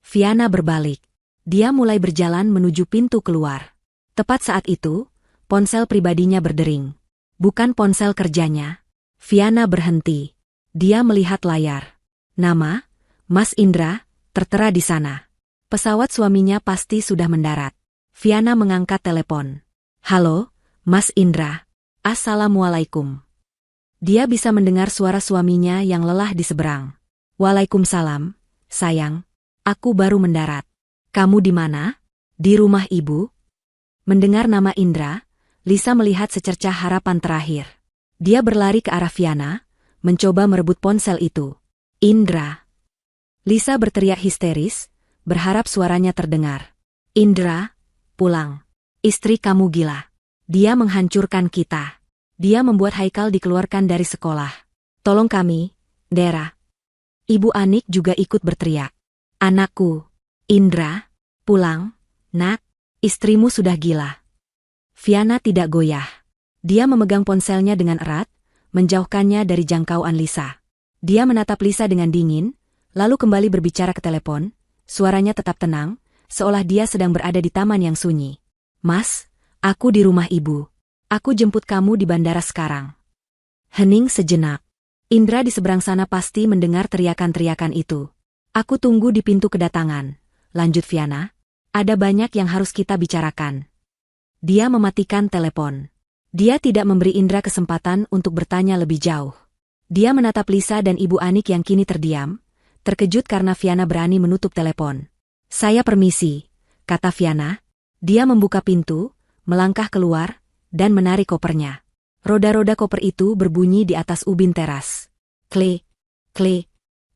Fiana berbalik. Dia mulai berjalan menuju pintu keluar. Tepat saat itu, ponsel pribadinya berdering. Bukan ponsel kerjanya. Fiana berhenti. Dia melihat layar. Nama, Mas Indra, tertera di sana. Pesawat suaminya pasti sudah mendarat. Fiana mengangkat telepon. Halo, Mas Indra. Assalamualaikum. Dia bisa mendengar suara suaminya yang lelah di seberang. Waalaikumsalam, sayang. Aku baru mendarat. Kamu di mana? Di rumah ibu? Mendengar nama Indra, Lisa melihat secercah harapan terakhir. Dia berlari ke arah Fiana, mencoba merebut ponsel itu. Indra. Lisa berteriak histeris, berharap suaranya terdengar. Indra, pulang. Istri kamu gila. Dia menghancurkan kita. Dia membuat Haikal dikeluarkan dari sekolah. Tolong kami, Dera. Ibu Anik juga ikut berteriak. Anakku, Indra, pulang, nak, istrimu sudah gila. Fiana tidak goyah. Dia memegang ponselnya dengan erat, menjauhkannya dari jangkauan Lisa. Dia menatap Lisa dengan dingin, lalu kembali berbicara ke telepon, suaranya tetap tenang, seolah dia sedang berada di taman yang sunyi. Mas, aku di rumah ibu. Aku jemput kamu di bandara sekarang. Hening sejenak. Indra di seberang sana pasti mendengar teriakan-teriakan itu. Aku tunggu di pintu kedatangan, lanjut Fiana. Ada banyak yang harus kita bicarakan. Dia mematikan telepon. Dia tidak memberi Indra kesempatan untuk bertanya lebih jauh. Dia menatap Lisa dan Ibu Anik yang kini terdiam, terkejut karena Fiana berani menutup telepon. Saya permisi, kata Fiana. Dia membuka pintu, melangkah keluar, dan menarik kopernya. Roda-roda koper itu berbunyi di atas ubin teras. Klik, klik,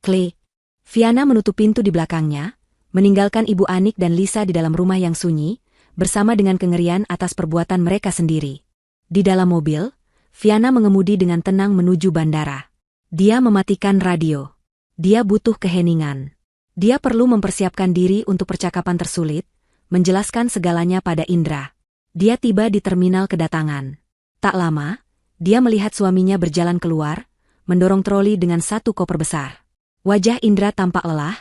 klik. Fiana menutup pintu di belakangnya, meninggalkan Ibu Anik dan Lisa di dalam rumah yang sunyi, bersama dengan kengerian atas perbuatan mereka sendiri. Di dalam mobil, Fiana mengemudi dengan tenang menuju bandara. Dia mematikan radio. Dia butuh keheningan. Dia perlu mempersiapkan diri untuk percakapan tersulit, menjelaskan segalanya pada Indra. Dia tiba di terminal kedatangan. Tak lama, dia melihat suaminya berjalan keluar, mendorong troli dengan satu koper besar. Wajah Indra tampak lelah,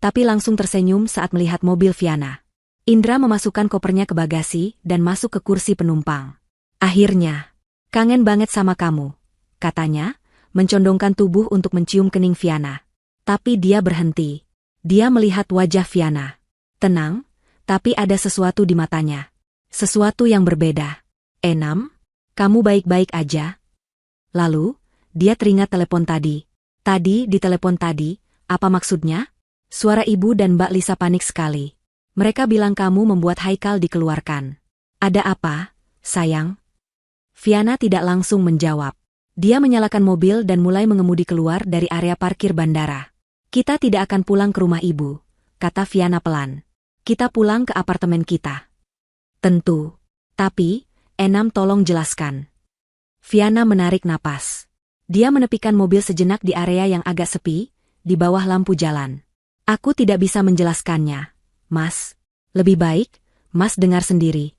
tapi langsung tersenyum saat melihat mobil Fiana. Indra memasukkan kopernya ke bagasi dan masuk ke kursi penumpang. Akhirnya, kangen banget sama kamu, katanya, mencondongkan tubuh untuk mencium kening Fiana. Tapi dia berhenti. Dia melihat wajah Fiana. Tenang, tapi ada sesuatu di matanya. Sesuatu yang berbeda. Enam, kamu baik-baik aja? Lalu, dia teringat telepon tadi. Tadi di telepon tadi, apa maksudnya? Suara ibu dan Mbak Lisa panik sekali. Mereka bilang kamu membuat Haikal dikeluarkan. Ada apa, sayang? Fiana tidak langsung menjawab. Dia menyalakan mobil dan mulai mengemudi keluar dari area parkir bandara. Kita tidak akan pulang ke rumah ibu, kata Viana pelan. Kita pulang ke apartemen kita. Tentu. Tapi, Enam tolong jelaskan. Viana menarik napas. Dia menepikan mobil sejenak di area yang agak sepi, di bawah lampu jalan. Aku tidak bisa menjelaskannya, Mas. Lebih baik, Mas dengar sendiri.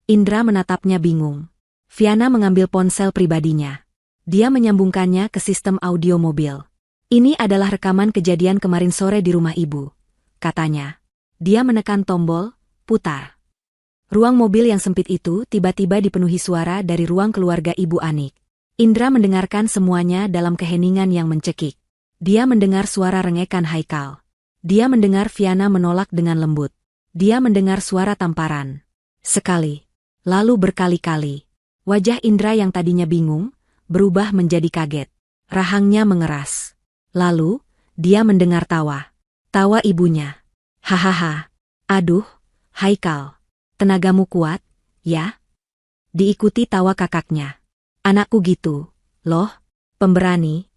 Indra menatapnya bingung. Viana mengambil ponsel pribadinya. Dia menyambungkannya ke sistem audio mobil. Ini adalah rekaman kejadian kemarin sore di rumah ibu, katanya. Dia menekan tombol, putar. Ruang mobil yang sempit itu tiba-tiba dipenuhi suara dari ruang keluarga Ibu Anik. Indra mendengarkan semuanya dalam keheningan yang mencekik. Dia mendengar suara rengekan Haikal. Dia mendengar Viana menolak dengan lembut. Dia mendengar suara tamparan. Sekali. Lalu berkali-kali. Wajah Indra yang tadinya bingung, berubah menjadi kaget. Rahangnya mengeras. Lalu, dia mendengar tawa. Tawa ibunya. Hahaha. Aduh, Haikal. Tenagamu kuat, ya? Diikuti tawa kakaknya. Anakku gitu, loh, pemberani.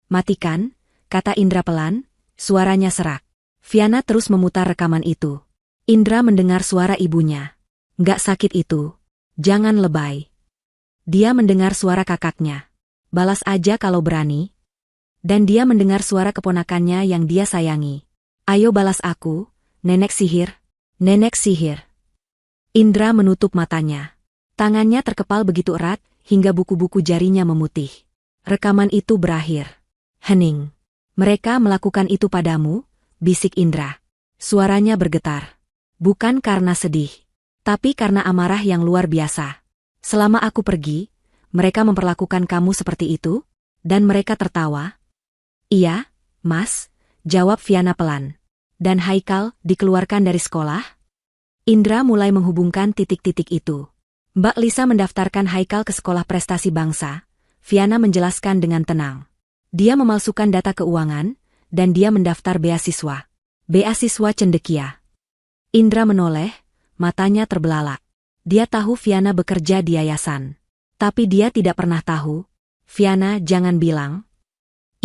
Matikan, kata Indra pelan, suaranya serak. Viana terus memutar rekaman itu. Indra mendengar suara ibunya. Nggak sakit itu. Jangan lebay. Dia mendengar suara kakaknya. Balas aja kalau berani. Dan dia mendengar suara keponakannya yang dia sayangi. Ayo balas aku, nenek sihir. Nenek sihir. Indra menutup matanya. Tangannya terkepal begitu erat, hingga buku-buku jarinya memutih. Rekaman itu berakhir. Hening. Mereka melakukan itu padamu, bisik Indra. Suaranya bergetar. Bukan karena sedih. Tapi karena amarah yang luar biasa. Selama aku pergi, mereka memperlakukan kamu seperti itu? Dan mereka tertawa? Iya, Mas, jawab Viana pelan. Dan Haikal dikeluarkan dari sekolah? Indra mulai menghubungkan titik-titik itu. Mbak Lisa mendaftarkan Haikal ke sekolah prestasi bangsa. Viana menjelaskan dengan tenang. Dia memalsukan data keuangan, dan dia mendaftar beasiswa. Beasiswa cendekia. Indra menoleh, matanya terbelalak. Dia tahu Viana bekerja di yayasan. Tapi dia tidak pernah tahu. Viana jangan bilang.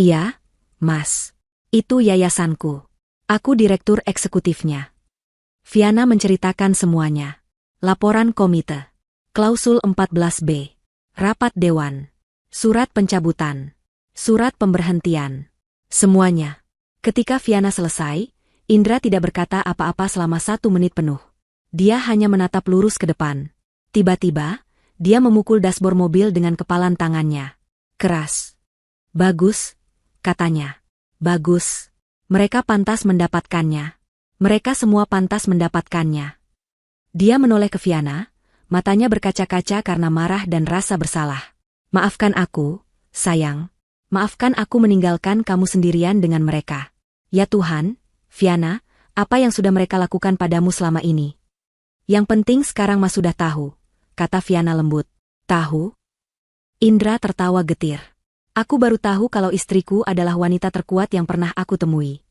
Iya, Mas. Itu yayasanku. Aku direktur eksekutifnya. Viana menceritakan semuanya. Laporan komite. Klausul 14B. Rapat dewan. Surat pencabutan. Surat pemberhentian. Semuanya. Ketika Viana selesai, Indra tidak berkata apa-apa selama 1 menit penuh. Dia hanya menatap lurus ke depan. Tiba-tiba, dia memukul dashboard mobil dengan kepalan tangannya. Keras. Bagus, katanya. Bagus. Mereka pantas mendapatkannya. Mereka semua pantas mendapatkannya. Dia menoleh ke Viana, matanya berkaca-kaca karena marah dan rasa bersalah. Maafkan aku, sayang. Maafkan aku meninggalkan kamu sendirian dengan mereka. Ya Tuhan, Viana, apa yang sudah mereka lakukan padamu selama ini? Yang penting sekarang Mas sudah tahu, kata Viana lembut. Tahu? Indra tertawa getir. Aku baru tahu kalau istriku adalah wanita terkuat yang pernah aku temui.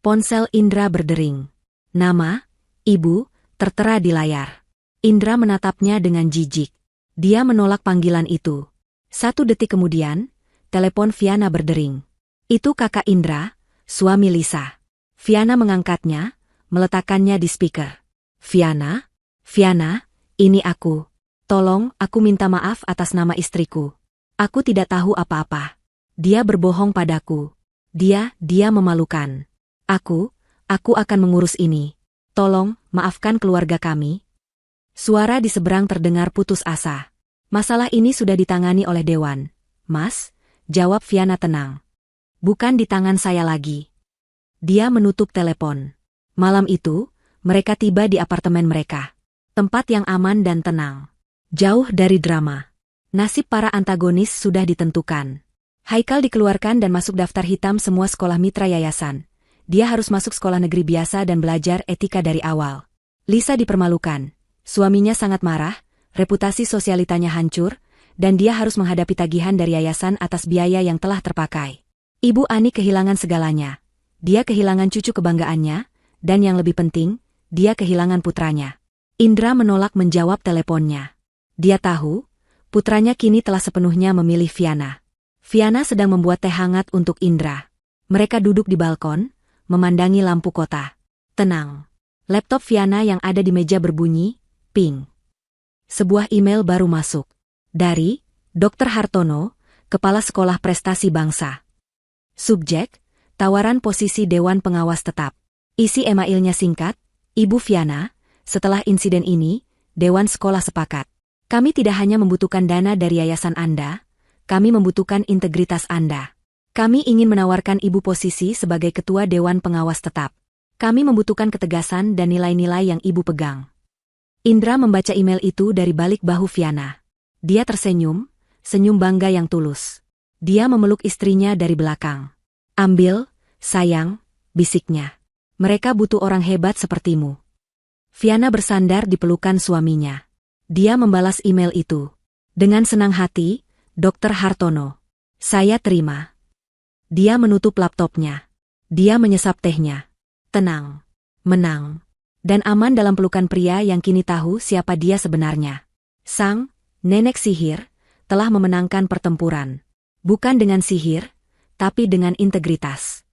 Ponsel Indra berdering. Nama, ibu, tertera di layar. Indra menatapnya dengan jijik. Dia menolak panggilan itu. 1 detik kemudian, telepon Viana berdering. Itu kakak Indra, suami Lisa. Viana mengangkatnya, meletakkannya di speaker. Viana? Viana, ini aku. Tolong, aku minta maaf atas nama istriku. Aku tidak tahu apa-apa. Dia berbohong padaku. Dia memalukan. Aku akan mengurus ini. Tolong, maafkan keluarga kami. Suara di seberang terdengar putus asa. Masalah ini sudah ditangani oleh Dewan. Mas, jawab Viana tenang. Bukan di tangan saya lagi. Dia menutup telepon. Malam itu, mereka tiba di apartemen mereka. Tempat yang aman dan tenang. Jauh dari drama. Nasib para antagonis sudah ditentukan. Haikal dikeluarkan dan masuk daftar hitam semua sekolah mitra yayasan. Dia harus masuk sekolah negeri biasa dan belajar etika dari awal. Lisa dipermalukan. Suaminya sangat marah, reputasi sosialitanya hancur, dan dia harus menghadapi tagihan dari yayasan atas biaya yang telah terpakai. Ibu Ani kehilangan segalanya. Dia kehilangan cucu kebanggaannya, dan yang lebih penting, dia kehilangan putranya. Indra menolak menjawab teleponnya. Dia tahu, putranya kini telah sepenuhnya memilih Viana. Viana sedang membuat teh hangat untuk Indra. Mereka duduk di balkon, memandangi lampu kota. Tenang. Laptop Viana yang ada di meja berbunyi, ping. Sebuah email baru masuk. Dari Dr. Hartono, Kepala Sekolah Prestasi Bangsa. Subjek, tawaran posisi Dewan Pengawas Tetap. Isi emailnya singkat, Ibu Viana, setelah insiden ini, Dewan Sekolah sepakat. Kami tidak hanya membutuhkan dana dari yayasan Anda, kami membutuhkan integritas Anda. Kami ingin menawarkan Ibu posisi sebagai Ketua Dewan Pengawas Tetap. Kami membutuhkan ketegasan dan nilai-nilai yang Ibu pegang. Indra membaca email itu dari balik bahu Viana. Dia tersenyum, senyum bangga yang tulus. Dia memeluk istrinya dari belakang. Ambil, sayang, bisiknya. Mereka butuh orang hebat sepertimu. Viana bersandar di pelukan suaminya. Dia membalas email itu. Dengan senang hati, Dr. Hartono. Saya terima. Dia menutup laptopnya. Dia menyesap tehnya. Tenang, menang, dan aman dalam pelukan pria yang kini tahu siapa dia sebenarnya. Sang nenek sihir telah memenangkan pertempuran. Bukan dengan sihir, tapi dengan integritas.